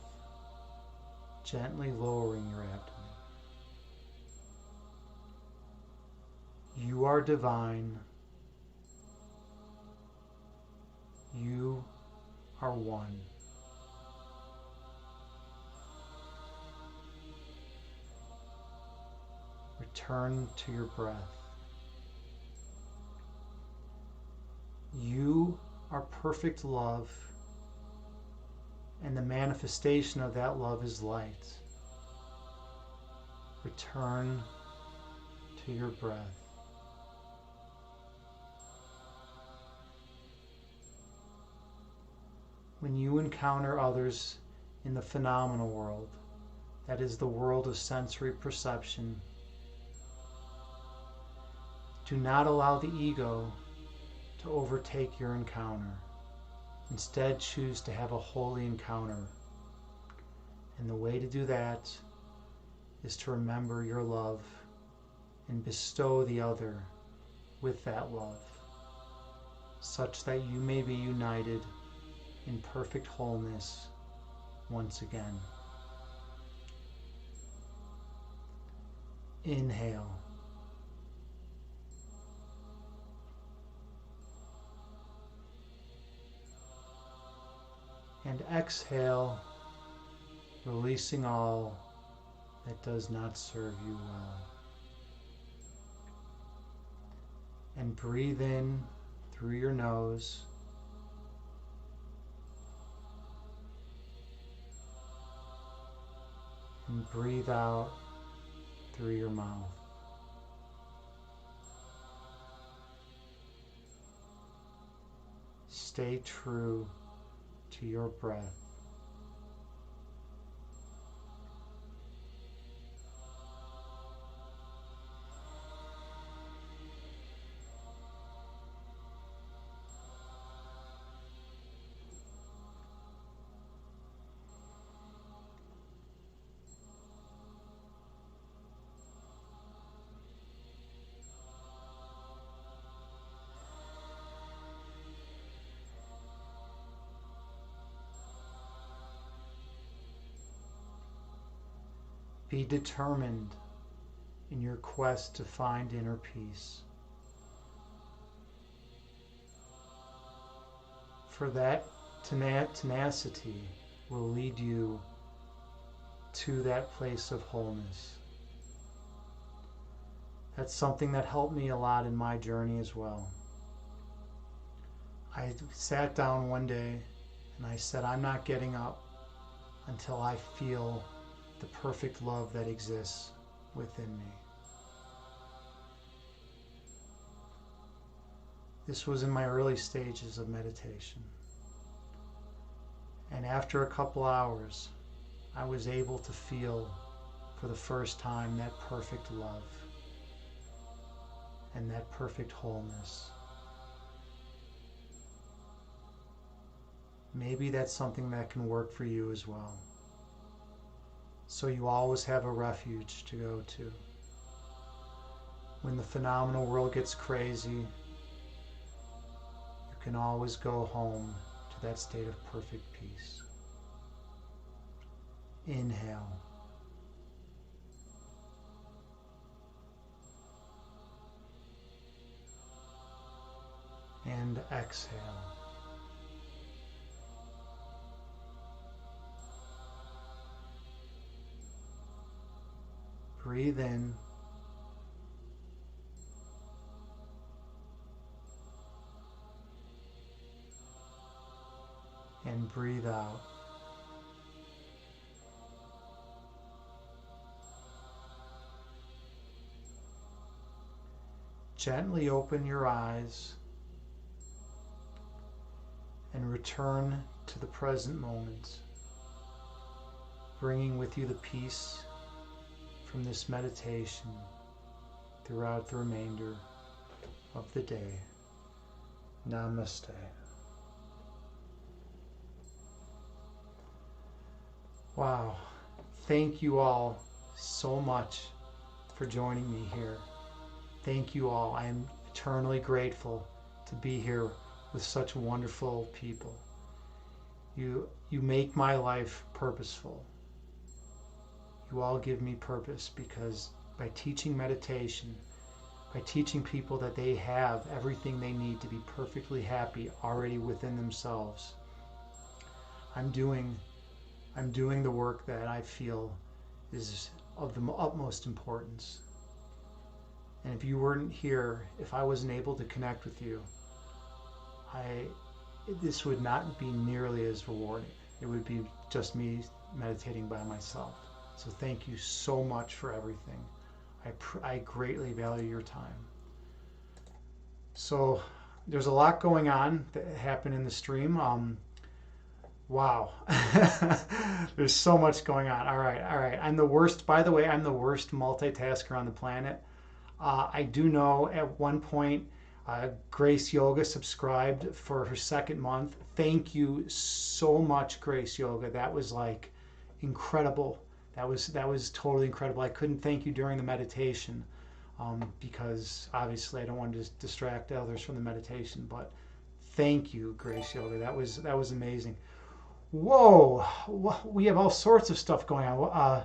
gently lowering your abdomen. You are divine. You are one. Return to your breath. You are perfect love, and the manifestation of that love is light. Return to your breath. When you encounter others in the phenomenal world, that is the world of sensory perception, do not allow the ego to overtake your encounter. Instead, choose to have a holy encounter. And the way to do that is to remember your love and bestow the other with that love, such that you may be united in perfect wholeness once again. Inhale. And exhale, releasing all that does not serve you well. And breathe in through your nose. And breathe out through your mouth. Stay true to your breath. Be determined in your quest to find inner peace. For that tenacity will lead you to that place of wholeness. That's something that helped me a lot in my journey as well. I sat down one day and I said, I'm not getting up until I feel the perfect love that exists within me. This was in my early stages of meditation. And after a couple hours, I was able to feel for the first time that perfect love and that perfect wholeness. Maybe that's something that can work for you as well. So you always have a refuge to go to. When the phenomenal world gets crazy, you can always go home to that state of perfect peace. Inhale. And exhale. Breathe in. And breathe out. Gently open your eyes and return to the present moment, bringing with you the peace from this meditation throughout the remainder of the day. Namaste. Wow. Thank you all so much for joining me here. Thank you all. I am eternally grateful to be here with such wonderful people. You make my life purposeful. You all give me purpose, because by teaching meditation, by teaching people that they have everything they need to be perfectly happy already within themselves, I'm doing the work that I feel is of the utmost importance. And if you weren't here, if I wasn't able to connect with you, this would not be nearly as rewarding. It would be just me meditating by myself. So thank you so much for everything. I greatly value your time. So there's a lot going on that happened in the stream. Wow. There's so much going on. All right. I'm the worst, by the way, I'm the worst multitasker on the planet. I do know at one point, Grace Yoga subscribed for her second month. Thank you so much, Grace Yoga. That was like incredible. That was totally incredible. I couldn't thank you during the meditation because obviously I don't want to distract others from the meditation. But thank you, Grace Yoga. That was amazing. Whoa, we have all sorts of stuff going on.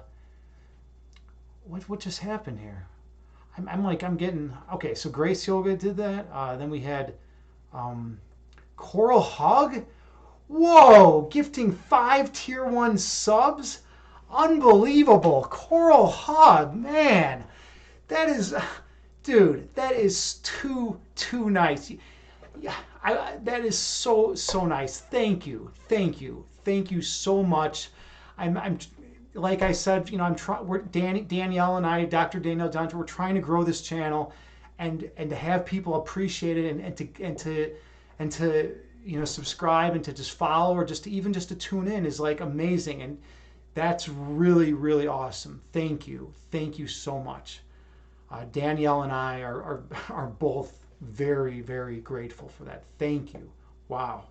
What just happened here? I'm getting okay. So Grace Yoga did that. Then we had Coral Hug. Whoa, gifting 5 tier 1 subs. Unbelievable. Coral Hug, man. That is, dude, that is too nice. Yeah, that is so nice. Thank you so much. I'm like I said, I'm trying. Danielle and I, Dr. Danielle Dunter, we're trying to grow this channel, and to have people appreciate it, and to subscribe and to just follow or just to even just to tune in is like amazing. And that's really, really awesome. Thank you so much. Danielle and I are both very, very grateful for that. Thank you. Wow.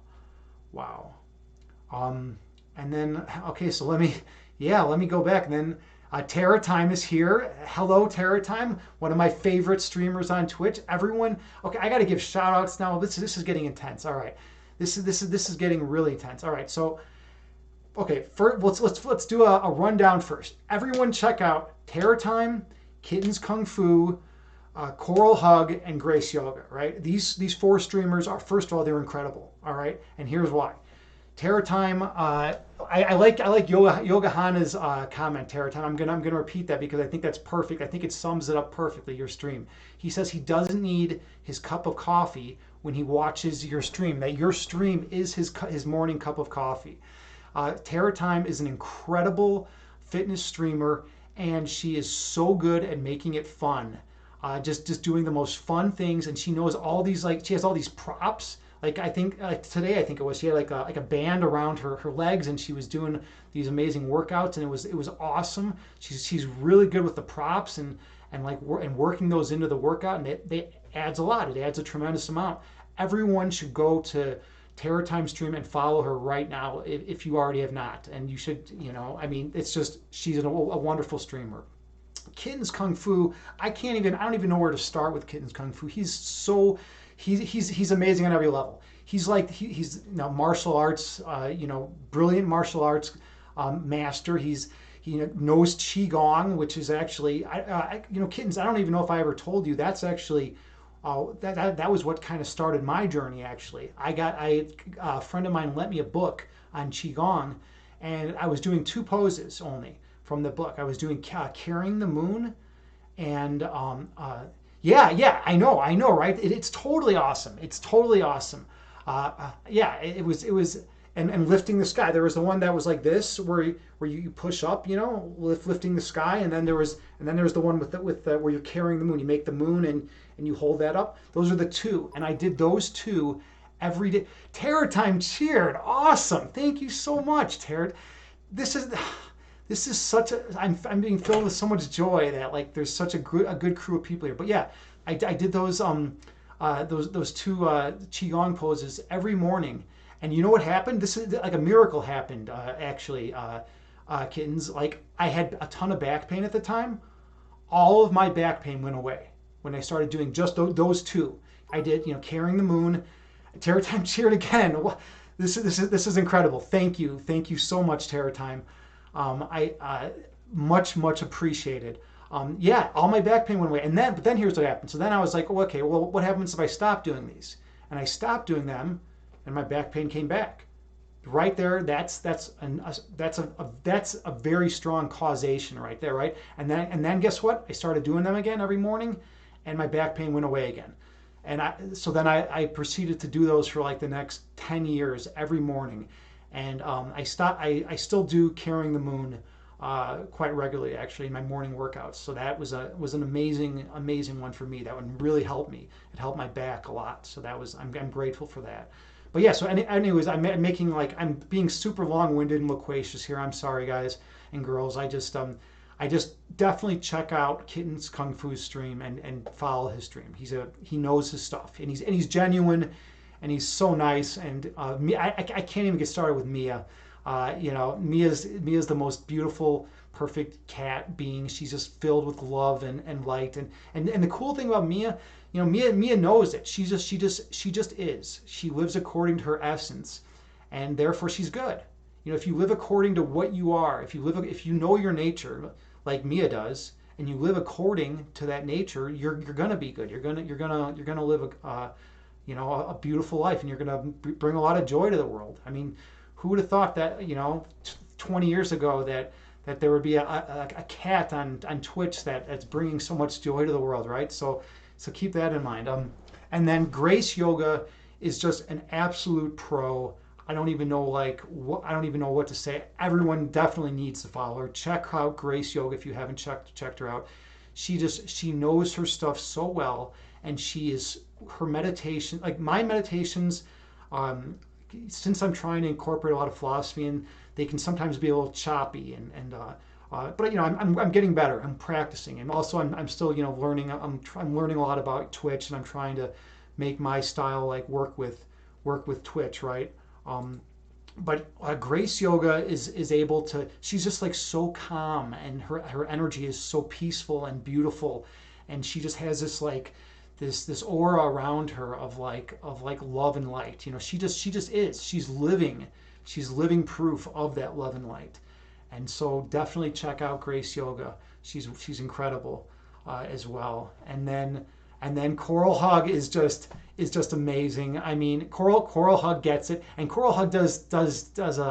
Wow. And then, okay, so let me go back. And then Terra Time is here. Hello, Terra Time, one of my favorite streamers on Twitch. Everyone, okay, I got to give shout outs now. This is getting intense. All right, this is getting really intense. All right, so okay, let's do a rundown first. Everyone, check out Terra Time, Kittens Kung Fu, Coral Hug, and Grace Yoga. Right, these 4 streamers are, first of all, they're incredible. All right, and here's why. Terra Time, I like Yoga Hana's comment. Terra Time, I'm gonna repeat that because I think that's perfect. I think it sums it up perfectly. Your stream. He says he doesn't need his cup of coffee when he watches your stream. That your stream is his morning cup of coffee. Terra Time is an incredible fitness streamer, and she is so good at making it fun. Just doing the most fun things, and she knows all these, like, she has all these props. Like, I think today, I think it was, she had like a band around her legs, and she was doing these amazing workouts, and it was awesome. She's really good with the props and working those into the workout, and it adds a lot. It adds a tremendous amount. Everyone should go to Terra Time stream and follow her right now if you already have not. And you should, I mean, it's just, she's a wonderful streamer. Kittens Kung Fu, I don't even know where to start with Kittens Kung Fu. He's amazing on every level. He's martial arts, brilliant martial arts master. He knows Qigong, which is actually, Kittens, I don't even know if I ever told you, that's actually, that was what kind of started my journey, actually. A friend of mine lent me a book on Qigong, and I was doing 2 poses only from the book. I was doing Carrying the Moon, and yeah, I know, right? It's totally awesome. It's totally awesome. It was, and lifting the sky. There was the one that was like this, where you push up, lifting the sky, and then there was the one with where you're carrying the moon. You make the moon and you hold that up. Those are the 2, and I did those 2 every day. Terra Time cheered. Awesome. Thank you so much, Terra. This is such a, I'm being filled with so much joy that, like, there's such a good crew of people here. But yeah, I did those 2 Qigong poses every morning. And you know what happened? This is like a miracle happened, actually, Kittens. Like, I had a ton of back pain at the time. All of my back pain went away when I started doing just those 2. I did, Carrying the Moon. Terra Time cheered again. This is incredible. Thank you so much, Terra Time. I much appreciated. Yeah, all my back pain went away, but then here's what happened. So then I was like, oh, okay, well, what happens if I stop doing these? And I stopped doing them, and my back pain came back. Right there, that's a very strong causation right there, right? And then guess what? I started doing them again every morning, and my back pain went away again. And so then I proceeded to do those for like the next 10 years every morning. And I still do Carrying the Moon quite regularly, actually, in my morning workouts. So that was an amazing one for me. That one really helped me. It helped my back a lot. So I'm grateful for that. But yeah, so anyways, I'm being super long-winded and loquacious here. I'm sorry, guys and girls. I just definitely check out Kitten's Kung Fu stream and follow his stream. He knows his stuff, and he's genuine, and he's so nice. And I can't even get started with Mia. Mia's the most beautiful, perfect cat being. She's just filled with love and light. And the cool thing about Mia, Mia knows it. She just is. She lives according to her essence, and therefore she's good. If you live according to what you are, if you know your nature, like Mia does, and you live according to that nature, you're gonna be good. You're gonna live a beautiful life, and you're gonna bring a lot of joy to the world. I mean, who would have thought that 20 years ago that there would be a cat on Twitch that's bringing so much joy to the world, right? So keep that in mind. And then Grace Yoga is just an absolute pro. I don't even know what to say. Everyone definitely needs to follow her. Check out Grace Yoga if you haven't checked her out. She knows her stuff so well, and her meditation, like my meditations, Um, since I'm trying to incorporate a lot of philosophy, and they can sometimes be a little choppy, but I'm getting better. I'm practicing, and also I'm still learning. I'm learning a lot about Twitch, and I'm trying to make my style like work with Twitch, right? Um, but Grace Yoga is able to. She's just like so calm, and her energy is so peaceful and beautiful, and she just has this like this aura around her of like love and light. She just is. She's living proof of that love and light. And so definitely check out Grace Yoga. She's incredible as well. And then Coral Hug is just amazing. I mean, Coral Hug gets it, and Coral Hug does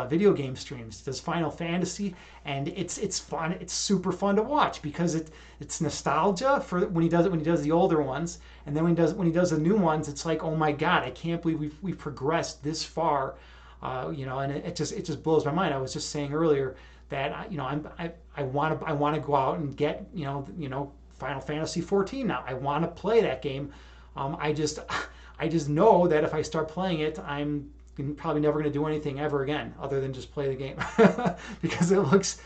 video game streams, does Final Fantasy, and it's fun. It's super fun to watch because it's nostalgia for when he does the older ones, and then when he does the new ones, it's like, oh my God, I can't believe we've progressed this far, and it just blows my mind. I was just saying earlier that I want to go out and get Final Fantasy 14 now. I want to play that game. I just know that if I start playing it, I'm probably never going to do anything ever again other than just play the game because it looks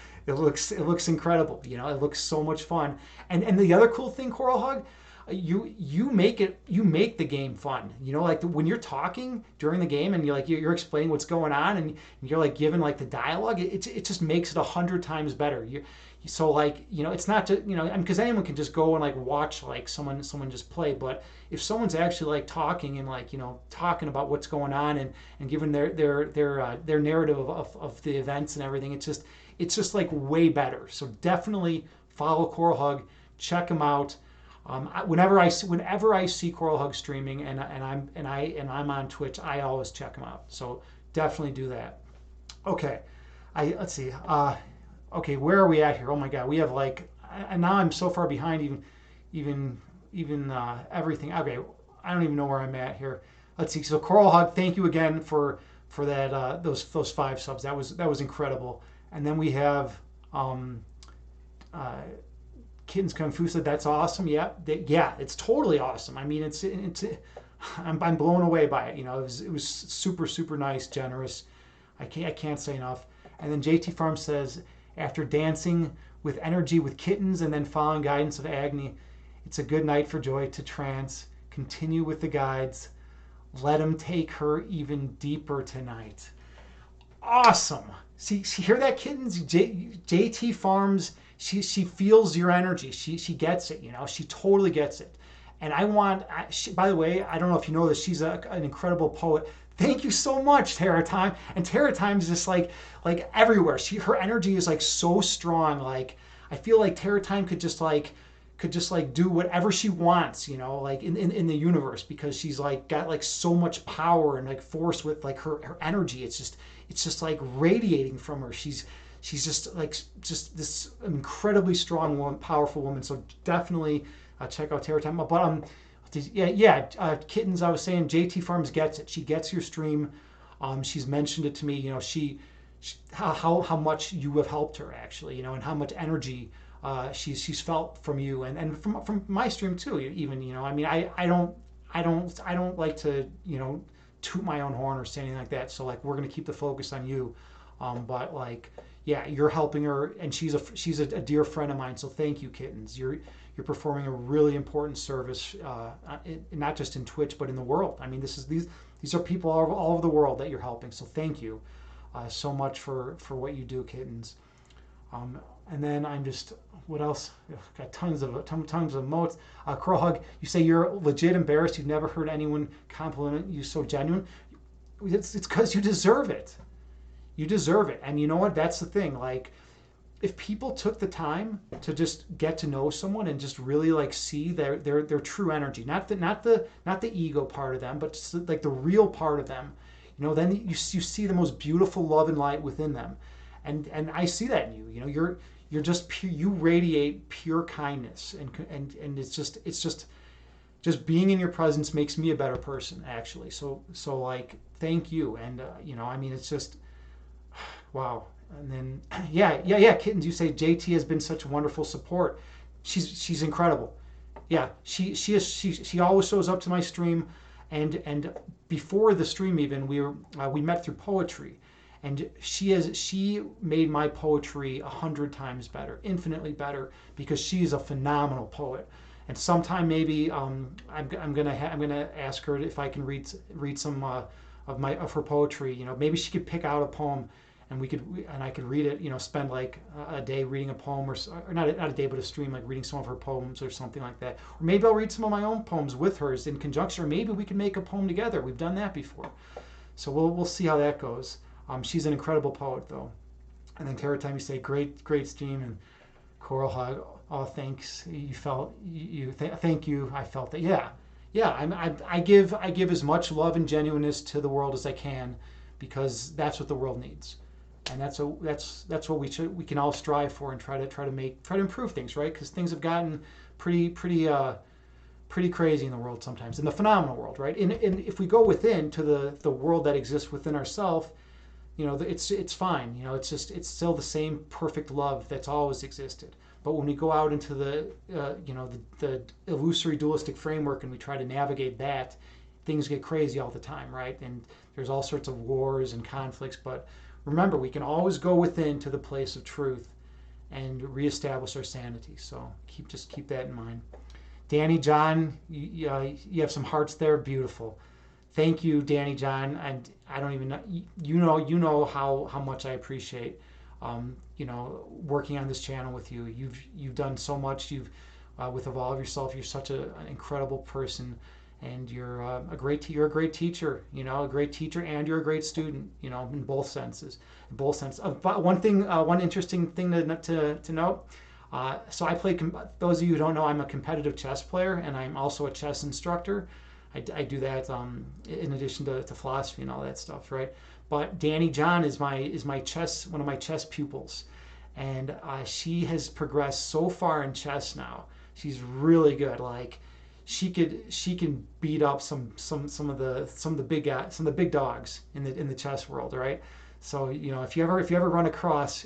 incredible. It looks so much fun. And the other cool thing, Coral Hug, you make the game fun. Like when you're talking during the game and you're explaining what's going on and you're like giving like the dialogue, it just makes it 100 times better. So like it's not just because anyone can just go and like watch like someone just play, but if someone's actually like talking and like talking about what's going on and giving their narrative of the events and everything, it's just like way better. So definitely follow Coral Hug, check them out. Whenever I see Coral Hug streaming and I'm on Twitch, I always check them out. So definitely do that. Okay, let's see. Okay, where are we at here? Oh my God, we have like, and now I'm so far behind even everything. Okay, I don't even know where I'm at here. Let's see. So Coral Hug, thank you again for that those 5 subs. That was incredible. And then we have Kittens Confusa. That's awesome. Yeah, it's totally awesome. I mean, I'm blown away by it. It was super super nice, generous. I can't say enough. And then JT Farm says, after dancing with energy with kittens and then following guidance of Agni, it's a good night for Joy to trance. Continue with the guides. Let him take her even deeper tonight. Awesome. See, hear that, kittens? JT Farms, she feels your energy. She gets it, She totally gets it. And by the way, I don't know if you know this, she's an incredible poet. Thank you so much, Terra Time. And Terra Time is just like everywhere. Her energy is like so strong. Like I feel like Terra Time could just like do whatever she wants, like in the universe, because she's like got like so much power and like force with like her energy. It's just like radiating from her. She's just this incredibly strong woman, powerful woman. So definitely check out Terra Time. But Kittens, I was saying JT Farms gets it. She gets your stream. She's mentioned it to me. How much you have helped her actually. And how much energy she's felt from you and from my stream too. Even I mean I don't like to toot my own horn or say anything like that. So like we're gonna keep the focus on you. But like you're helping her, and she's a dear friend of mine. So thank you, Kittens. You're performing a really important service, not just in Twitch, but in the world. I mean, these are people all over the world that you're helping. So thank you so much for what you do, Kittens. And then what else? I've got tons of modes. Coral Hug, you say you're legit embarrassed. You've never heard anyone compliment you so genuine. It's because you deserve it. You deserve it. And you know what? That's the thing. Like, if people took the time to just get to know someone and just really like see their true energy, not the ego part of them, but just like the real part of them, then you see the most beautiful love and light within them, and I see that in you. You're just pure, you radiate pure kindness, and it's just being in your presence makes me a better person actually. So like thank you, and I mean it's just wow. And then Kittens, you say JT has been such wonderful support. She's incredible. Yeah, she always shows up to my stream, and before the stream even we met through poetry, and she made my poetry 100 times better, infinitely better, because she's a phenomenal poet. And sometime maybe I'm gonna ask her if I can read some of her poetry. Maybe she could pick out a poem, and I could read it. Spend like a day reading a poem, or not a day, but a stream, like reading some of her poems or something like that. Or maybe I'll read some of my own poems with hers in conjunction, or maybe we can make a poem together. We've done that before, so we'll see how that goes. She's an incredible poet, though. And then Terra Time, you say great stream, and Coral Hug. Oh, thanks. You felt thank you. I felt that. Yeah, yeah. I give as much love and genuineness to the world as I can, because that's what the world needs, and that's what we can all strive for, and try to improve things, right? Because things have gotten pretty crazy in the world sometimes, in the phenomenal world, right? And if we go within to the world that exists within ourselves, it's fine. It's still the same perfect love that's always existed. But when we go out into the illusory dualistic framework, and we try to navigate that, things get crazy all the time, right? And there's all sorts of wars and conflicts. But remember, we can always go within to the place of truth and reestablish our sanity. So just keep that in mind. Danny John, you have some hearts there. Beautiful. Thank you, Danny John. And I don't even know, you know how much I appreciate working on this channel with you. You've done so much. You've with Evolve Yourself. You're such an incredible person, and you're a great teacher. A great teacher, and you're a great student. In both senses. But one interesting thing to note. So I play. Those of you who don't know, I'm a competitive chess player, and I'm also a chess instructor. I do that in addition to philosophy and all that stuff, right? But Danny John is one of my chess pupils, and she has progressed so far in chess now. She's really good. Like she can beat up some of the big dogs in the chess world, right? So if you ever run across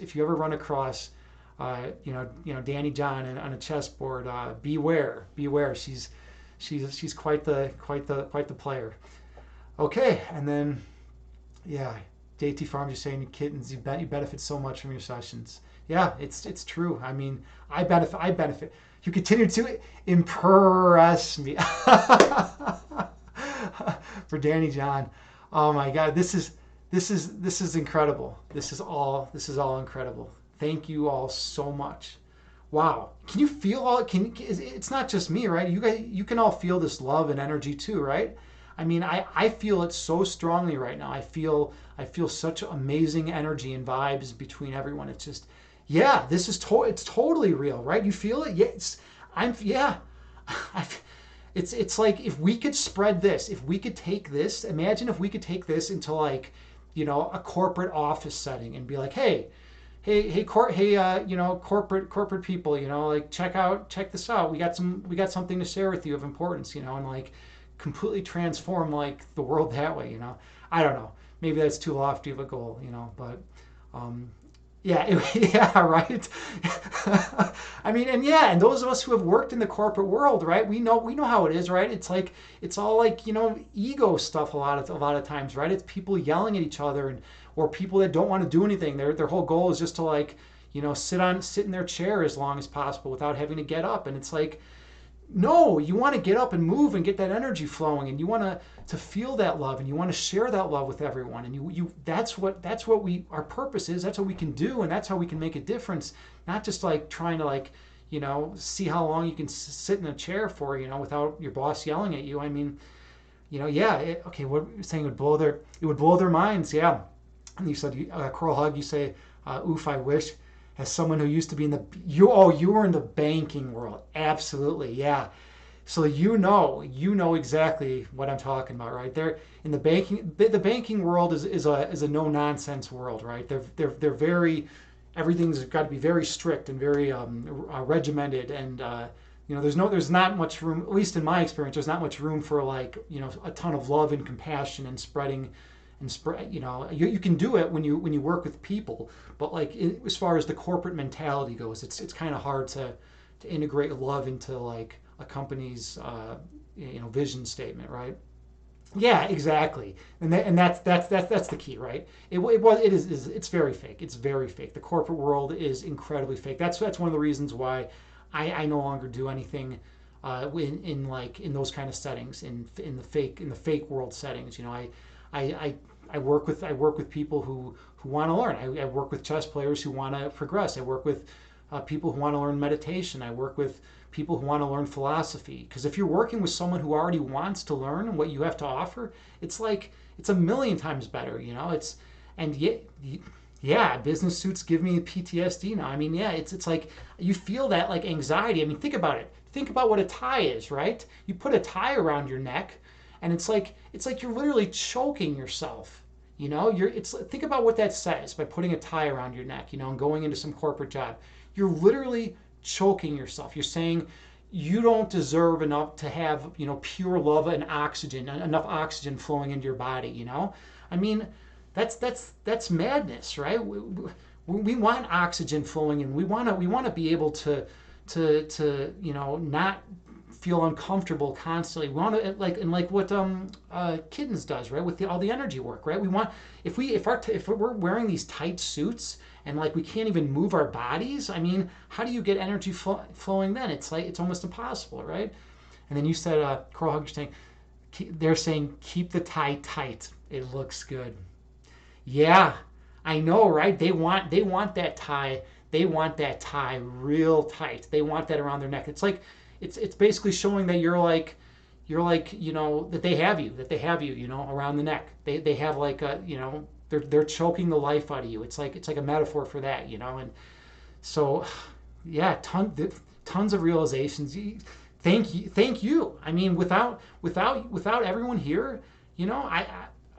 Danny John on a chessboard, beware. She's quite the player. Okay, and then yeah, JT Farms, you're saying kittens, you benefit so much from your sessions. Yeah, it's true. I mean, I benefit. You continue to impress me. For Danny John. Oh my God, this is incredible. This is all incredible. Thank you all so much. Wow. Can you feel all? It's not just me, right? You can all feel this love and energy too, right? I mean, I feel it so strongly right now. I feel such amazing energy and vibes between everyone. It's just, yeah, it's totally real, right? You feel it? Yes. It's like, if we could spread this, if we could take this, imagine if we could take this into like, a corporate office setting and be like, corporate people, like check this out. We got something to share with you of importance, and like completely transform like the world that way, I don't know. Maybe that's too lofty of a goal, but yeah, right. I mean, and those of us who have worked in the corporate world, right? We know how it is, right? It's like, it's all like, ego stuff a lot of times, right? It's people yelling at each other, or people that don't want to do anything. Their whole goal is just to like, sit in their chair as long as possible without having to get up. And it's like, no, you want to get up and move and get that energy flowing, and you want to feel that love, and you want to share that love with everyone, and that's what our purpose is. That's what we can do, and that's how we can make a difference. Not just like trying to like, see how long you can sit in a chair for, without your boss yelling at you. I mean, okay, what you're saying it would blow their minds, yeah. And you said, Coral Hug, you say, oof, I wish. As someone who used to be you were in the banking world. Absolutely, yeah. So you know exactly what I'm talking about, right? They're in the banking world is a no nonsense world, right? They're very, everything's got to be very strict and very regimented, and there's not much room, at least in my experience, there's not much room for like, a ton of love and compassion and spreading. And spread, you can do it when you work with people, but like as far as the corporate mentality goes, it's kind of hard to integrate love into like a company's vision statement, right? Yeah, exactly. And that's the key, right? It is it's very fake. It's very fake. The corporate world is incredibly fake. That's one of the reasons why I no longer do anything in like in those kind of settings in the fake world settings. I I, I work with people who want to learn. I work with chess players who want to progress. I work with people who want to learn meditation. I work with people who want to learn philosophy. Because if you're working with someone who already wants to learn what you have to offer, it's a million times better. And yet, yeah, business suits give me PTSD now. I mean, yeah, it's like you feel that like anxiety. I mean, think about it. Think about what a tie is, right? You put a tie around your neck, and it's like you're literally choking yourself. It's think about what that says by putting a tie around your neck, and going into some corporate job. You're literally choking yourself. You're saying you don't deserve enough to have, pure love and oxygen, enough oxygen flowing into your body, I mean, that's madness, right? We want oxygen flowing in. We want to be able to not feel uncomfortable constantly. We want to like what Kittens does, right? With all the energy work, right? We want if we're wearing these tight suits and like we can't even move our bodies. I mean, how do you get energy flowing then? It's almost impossible, right? And then you said, Coral Hug, they're saying keep the tie tight. It looks good. Yeah, I know, right? They want that tie. They want that tie real tight. They want that around their neck. It's basically showing that you're like that they have you around the neck. They have like a they're choking the life out of you. It's like a metaphor for that, and so yeah, tons of realizations. Thank you. I mean, without everyone here,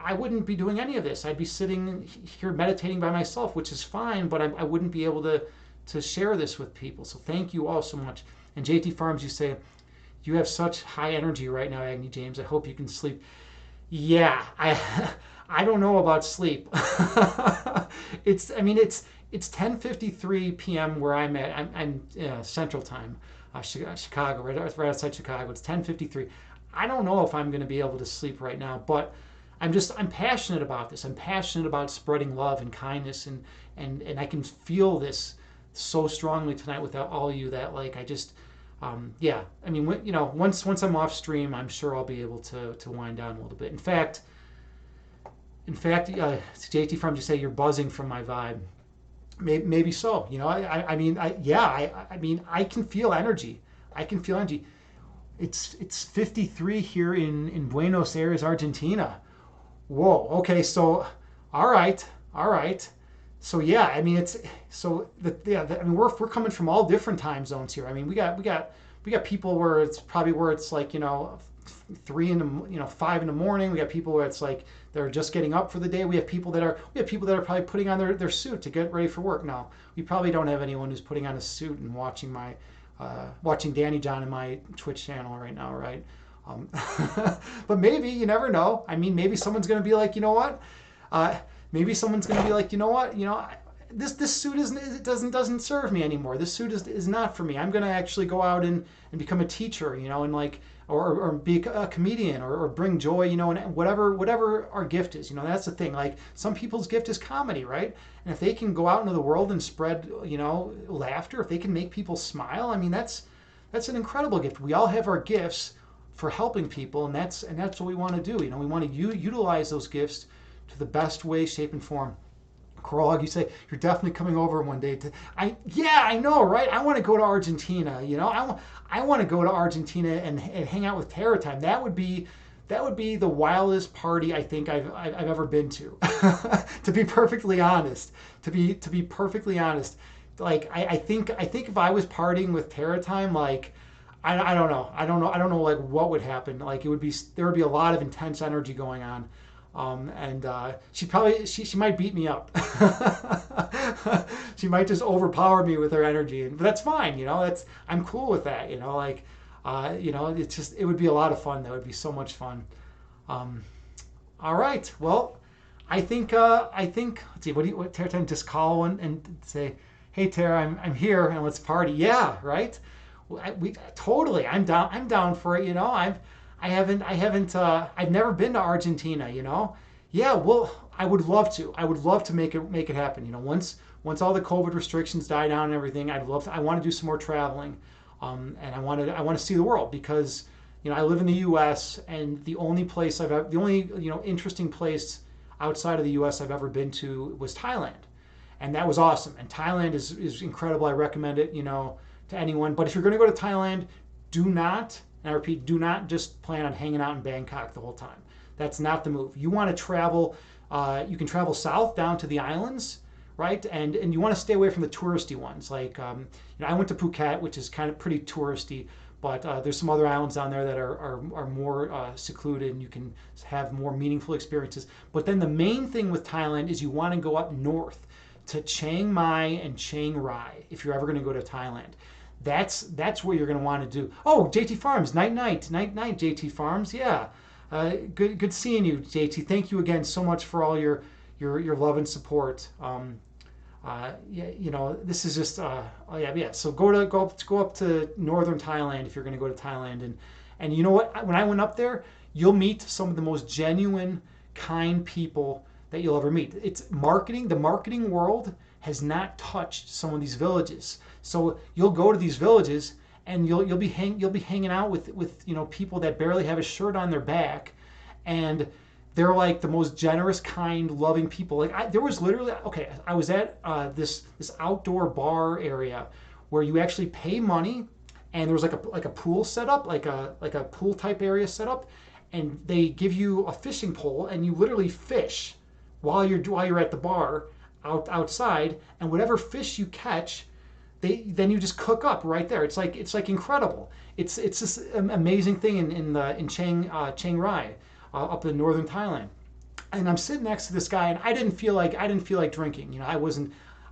I wouldn't be doing any of this. I'd be sitting here meditating by myself, which is fine, but I wouldn't be able to share this with people. So thank you all so much. And JT Farms, you say you have such high energy right now, Agni James. I hope you can sleep. Yeah, I don't know about sleep. It's 10:53 p.m. where I'm at. I'm Central Time, Chicago, right outside Chicago. It's 10:53. I don't know if I'm going to be able to sleep right now, but I'm passionate about this. I'm passionate about spreading love and kindness, and I can feel this so strongly tonight with all of you that like I just yeah. I mean, once I'm off stream, I'm sure I'll be able to wind down a little bit. In fact, JT from just say you're buzzing from my vibe. Maybe so. I can feel energy. I can feel energy. It's 53 here in Buenos Aires, Argentina. Whoa. Okay. So, all right. All right. So yeah, I mean it's so I mean we're coming from all different time zones here. I mean we got people where it's like 5 in the morning. We got people where it's like they're just getting up for the day. We have people that are probably putting on their suit to get ready for work. Now we probably don't have anyone who's putting on a suit and watching Danny John in my Twitch channel right now, right? Um, but maybe you never know. I mean, maybe someone's gonna be like, you know what? Uh, Maybe someone's gonna be like, you know what? This suit isn't it doesn't serve me anymore. This suit is not for me. I'm gonna actually go out and become a teacher, and like or be a comedian or bring joy, and whatever our gift is. That's the thing. Like some people's gift is comedy, right? And if they can go out into the world and spread, laughter, if they can make people smile, I mean that's an incredible gift. We all have our gifts for helping people, and that's what we want to do. We want to utilize those gifts to the best way, shape, and form. Korog, you say you're definitely coming over one day. I know, right? I want to go to Argentina. I want to go to Argentina and hang out with Terra Time. That would be the wildest party I think I've ever been to. To be perfectly honest, like I think if I was partying with Terra Time, like I don't know, like what would happen. Like there would be a lot of intense energy going on. And she might beat me up. She might just overpower me with her energy, but that's fine. I'm cool with that. It's it would be a lot of fun. That would be so much fun. Um, all right. Well, I think let's see. What Tara Time just call and say, hey Tara, I'm here and let's party. Yeah, right. We totally. I'm down for it. I've never been to Argentina, you know. Yeah, well, I would love to. I would love to make it happen. You know, once all the COVID restrictions die down and everything, I want to do some more traveling, and I want to see the world because, you know, I live in the U.S. and the only, you know, interesting place outside of the U.S. I've ever been to was Thailand, and that was awesome. And Thailand is incredible. I recommend it, you know, to anyone. But if you're going to go to Thailand, do not, and I repeat, do not just plan on hanging out in Bangkok the whole time. That's not the move. You want to travel. You can travel south down to the islands, right? And you want to stay away from the touristy ones. Like, you know, I went to Phuket, which is kind of pretty touristy, but there's some other islands down there that are more secluded, and you can have more meaningful experiences. But then the main thing with Thailand is you want to go up north to Chiang Mai and Chiang Rai if you're ever going to go to Thailand. That's what you're going to want to do. Oh, JT Farms, night night JT Farms, yeah. Good seeing you, JT. Thank you again so much for all your love and support. Yeah, you know, this is just oh yeah. So go up to northern Thailand if you're going to go to Thailand, and you know what? When I went up there, you'll meet some of the most genuine, kind people that you'll ever meet. It's marketing. The marketing world has not touched some of these villages. So you'll go to these villages and you'll be hanging out with you know, people that barely have a shirt on their back, and they're like the most generous, kind, loving people. Like there was literally, okay, I was at this outdoor bar area where you actually pay money, and there was like a pool set up, like a pool type area set up, and they give you a fishing pole and you literally fish while you're at the bar outside, and whatever fish you catch, then you just cook up right there. It's like incredible. It's this amazing thing in Chiang Rai, up in northern Thailand. And I'm sitting next to this guy, and I didn't feel like drinking. You know,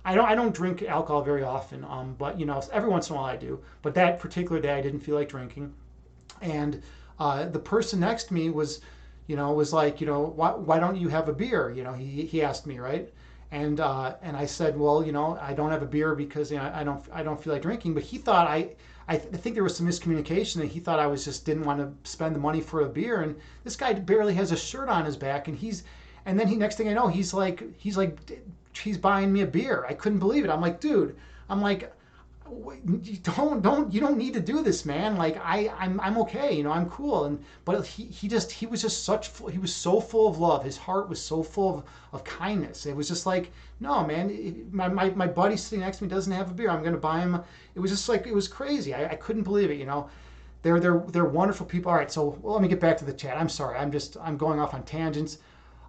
I don't drink alcohol very often. But you know, every once in a while I do. But that particular day I didn't feel like drinking. And the person next to me was like, you know, why don't you have a beer? You know, he asked me, right? And I said, well, you know, I don't have a beer because, you know, I don't feel like drinking. But he thought I think there was some miscommunication, that he thought I was just didn't want to spend the money for a beer. And this guy barely has a shirt on his back, and then next thing I know, he's buying me a beer. I couldn't believe it. I'm like, dude, you don't need to do this, man. Like I'm okay, you know, I'm cool. But he was so full of love. His heart was so full of kindness. It was just like, no, man, my buddy sitting next to me doesn't have a beer. I'm gonna buy him. It was just like, it was crazy. I couldn't believe it, you know. They're wonderful people. All right, so let me get back to the chat. I'm sorry. I'm going off on tangents.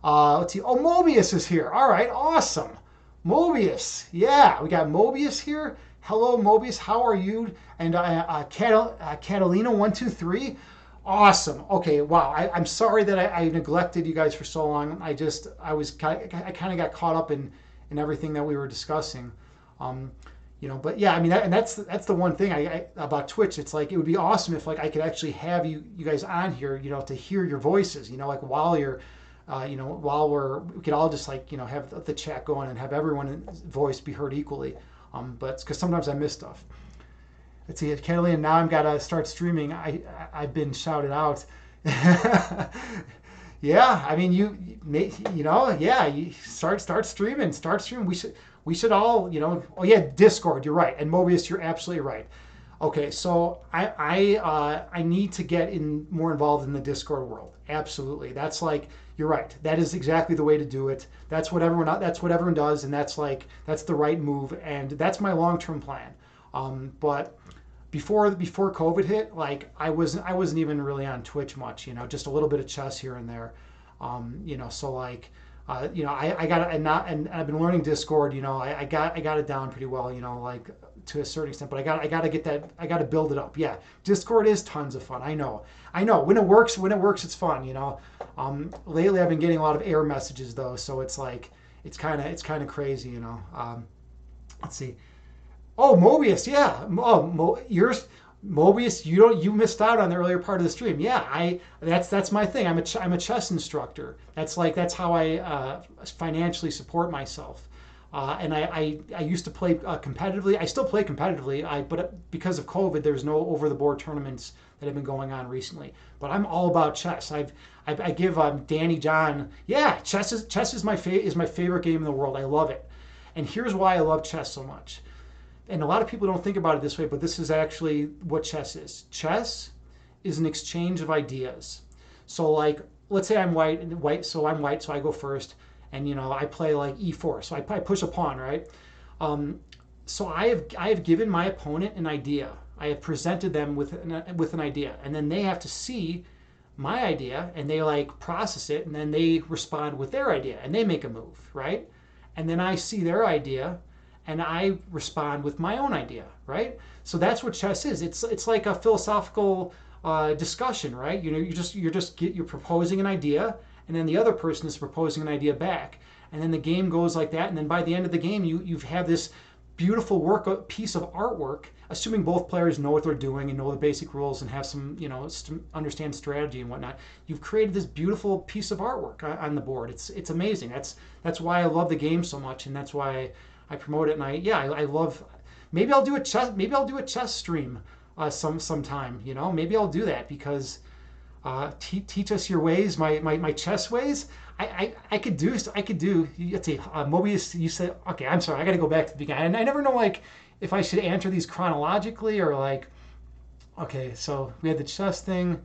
Let's see. Oh, Mobius is here. All right, awesome. Mobius, yeah, we got Mobius here. Hello, Mobius. How are you? And Catalina123. Awesome. Okay. Wow. I'm sorry that I neglected you guys for so long. I kind of got caught up in everything that we were discussing. You know, but yeah, I mean, that's the one thing about Twitch. It's like, it would be awesome if, like, I could actually have you guys on here, you know, to hear your voices, you know, like while you're, you know, we could all just, like, you know, have the chat going and have everyone's voice be heard equally. But because sometimes I miss stuff. Let's see, Catalina, now I've got to start streaming. I've been shouted out. Yeah, I mean, you know, yeah, you start streaming. We should all, you know. Oh yeah, Discord. You're right, and Mobius, you're absolutely right. Okay, so I need to get more involved in the Discord world. Absolutely, that's like, you're right. That is exactly the way to do it. That's what everyone does, and that's the right move, and that's my long-term plan. But before COVID hit, like, I wasn't even really on Twitch much, you know, just a little bit of chess here and there, you know. So like, you know, I got and I've been learning Discord, you know. I got it down pretty well, you know, like, to a certain extent, but I got to get that. I got to build it up. Yeah, Discord is tons of fun. I know. When it works, it's fun, you know. Lately I've been getting a lot of error messages though, so it's like, it's kind of crazy, you know. Let's see. Oh, Mobius, yeah. Oh, Mobius, you missed out on the earlier part of the stream. Yeah, that's my thing. I'm a chess instructor. That's how I financially support myself. And I used to play competitively. I still play competitively, but because of COVID, there's no over-the-board tournaments that have been going on recently. But I'm all about chess. I give Danny John, yeah, chess is my favorite game in the world. I love it. And here's why I love chess so much. And a lot of people don't think about it this way, but this is actually what chess is. Chess is an exchange of ideas. So like, let's say I'm white, so I'm white, so I go first, and I play like e4, so I push a pawn, right? So I have given my opponent an idea. I have presented them with an idea, and then they have to see my idea, and they like process it, and then they respond with their idea, and they make a move, right? And then I see their idea, and I respond with my own idea, right? So that's what chess is. It's like a philosophical discussion, right? You're proposing an idea, and then the other person is proposing an idea back, and then the game goes like that, and then by the end of the game, you have this beautiful piece of artwork, assuming both players know what they're doing and know the basic rules and have some, understand strategy and whatnot. You've created this beautiful piece of artwork on the board. It's amazing. That's why I love the game so much, and that's why I promote it. And I love. Maybe I'll do a chess stream sometime. Maybe I'll do that because teach us your ways, my chess ways. I could do. Let's see, Mobius. You said, okay. I'm sorry. I got to go back to the beginning. And I never know like if I should answer these chronologically or like. Okay, so we had the chess thing.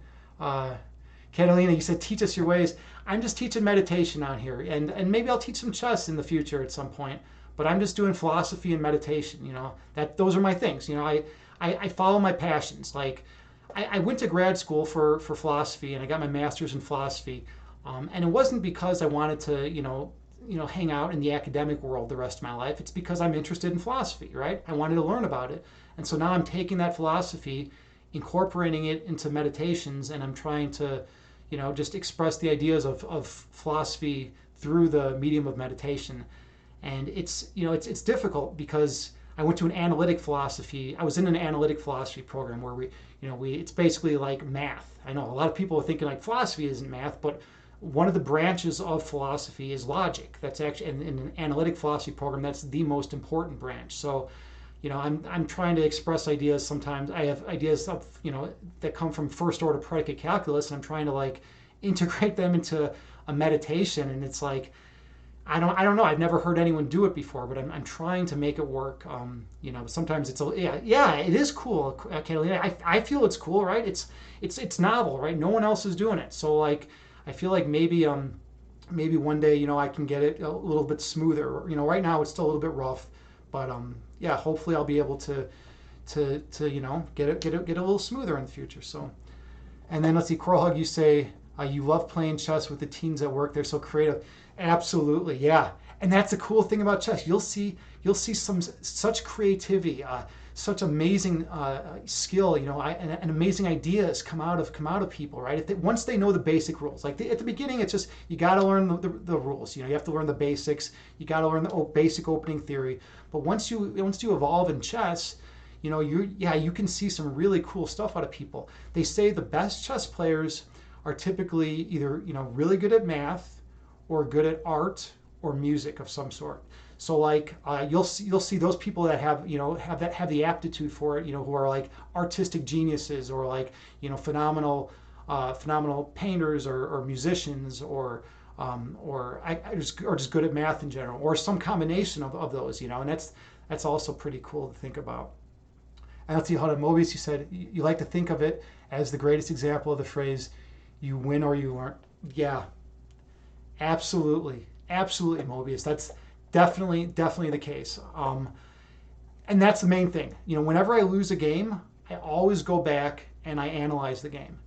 Catalina, you said teach us your ways. I'm just teaching meditation on here, and maybe I'll teach some chess in the future at some point. But I'm just doing philosophy and meditation. Those are my things. I follow my passions. Like I went to grad school for philosophy, and I got my master's in philosophy. And it wasn't because I wanted to, hang out in the academic world the rest of my life. It's because I'm interested in philosophy, right? I wanted to learn about it. And so now I'm taking that philosophy, incorporating it into meditations, and I'm trying to, just express the ideas of philosophy through the medium of meditation. And it's difficult because I went to an analytic philosophy. I was in an analytic philosophy program where it's basically like math. I know a lot of people are thinking like philosophy isn't math, but one of the branches of philosophy is logic. That's actually in an analytic philosophy program. That's the most important branch. So, I'm trying to express ideas. Sometimes I have ideas of that come from first order predicate calculus, and I'm trying to like integrate them into a meditation. And it's like I don't know. I've never heard anyone do it before, but I'm trying to make it work. Sometimes it is cool, Catalina. I feel it's cool, right? It's novel, right? No one else is doing it, so like. I feel like maybe one day I can get it a little bit smoother. Right now it's still a little bit rough, but hopefully I'll be able to get it a little smoother in the future. So, and then let's see, Coral Hug, you say you love playing chess with the teens at work. They're so creative. Absolutely, yeah. And that's the cool thing about chess. You'll see such creativity. Such amazing skill, and amazing ideas come out of people, right? Once they know the basic rules, like at the beginning, it's just you got to learn the rules. You have to learn the basics. You got to learn the basic opening theory. But once you evolve in chess, you can see some really cool stuff out of people. They say the best chess players are typically either really good at math, or good at art or music of some sort. So like you'll see those people that have the aptitude for it, who are like artistic geniuses or like phenomenal painters or musicians or just good at math in general, or some combination of those, and that's also pretty cool to think about. And let's see, how to Mobius, you said you like to think of it as the greatest example of the phrase "you win or you learn." Yeah, absolutely, Mobius. That's definitely the case. And that's the main thing. Whenever I lose a game, I always go back and I analyze the game.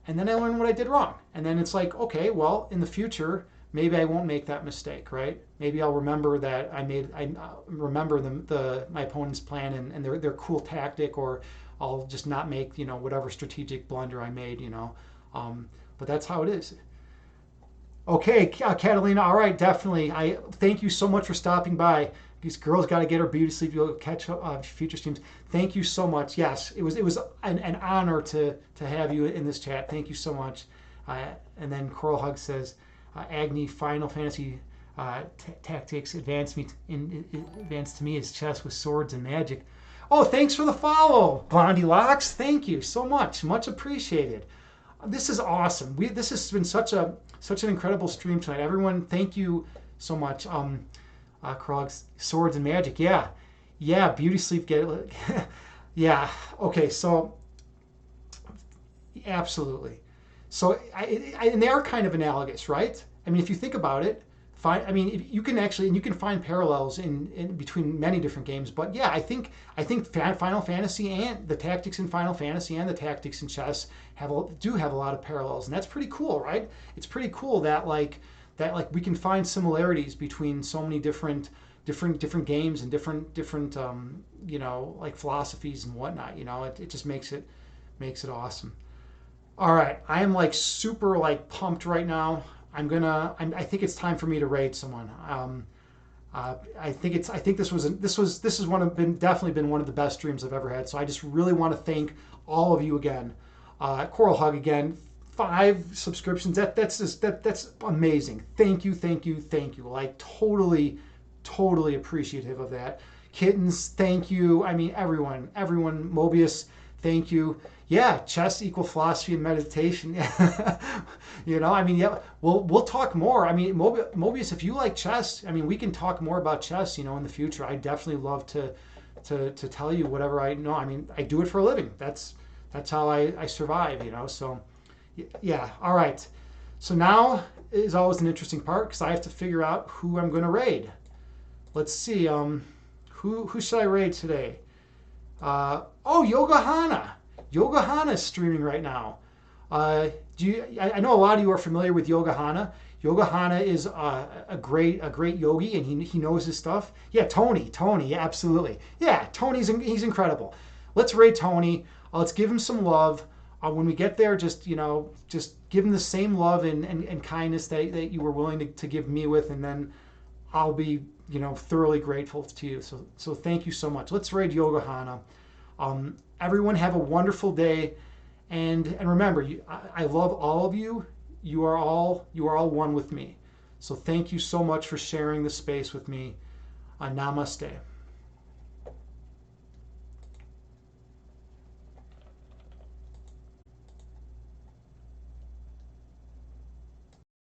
And then I learn what I did wrong. And then it's like, okay, well, in the future, maybe I won't make that mistake, right? Maybe I'll remember that I remember my opponent's plan and their cool tactic, or I'll just not make, whatever strategic blunder I made, But that's how it is. Okay, Catalina. All right, definitely. I thank you so much for stopping by. These girls got to get her beauty sleep. You'll catch future streams. Thank you so much. Yes, it was an honor to have you in this chat. Thank you so much. And then Coral Hug says, Agni, Final Fantasy Tactics advanced to me is chess with swords and magic. Oh, thanks for the follow, Blondie Locks. Thank you so much, much appreciated. This is awesome. This has been such an incredible stream tonight. Everyone, thank you so much. Krog's swords and magic. Yeah, yeah. Beauty sleep. Get it. Yeah. Okay. So absolutely. So and they are kind of analogous, right? I mean, if you think about it, I mean, you can actually, and you can find parallels in between many different games. But yeah, I think Final Fantasy and the tactics in Final Fantasy and the tactics in chess do have a lot of parallels, and that's pretty cool, right? It's pretty cool that we can find similarities between so many different games and different like philosophies and whatnot. It just makes it awesome. All right, I am like super like pumped right now. I think it's time for me to raid someone. I think this is definitely been one of the best streams I've ever had. So I just really want to thank all of you again. Coral Hug again, 5 subscriptions. That's amazing. Thank you, thank you, thank you. Like totally appreciative of that. Kittens, thank you. I mean everyone. Mobius, thank you. Yeah, chess equal philosophy and meditation. I mean, yeah, we'll talk more. I mean, Mobius, if you like chess, I mean, we can talk more about chess, in the future. I definitely love to tell you whatever I know. I mean, I do it for a living. That's how I survive, So, yeah, all right. So now is always an interesting part because I have to figure out who I'm going to raid. Let's see. Who should I raid today? Yoga Hana. Yoga Hana is streaming right now. I know a lot of you are familiar with Yoga Hana. Yoga Hana is a great yogi, and he knows his stuff. Yeah, Tony, yeah, absolutely. Yeah, he's incredible. Let's raid Tony. Let's give him some love. When we get there, just give him the same love and kindness that you were willing to give me with, and then I'll be thoroughly grateful to you. So thank you so much. Let's raid Yoga Hana. Everyone have a wonderful day, and remember, I love all of you. You are all one with me. So thank you so much for sharing the space with me. Namaste.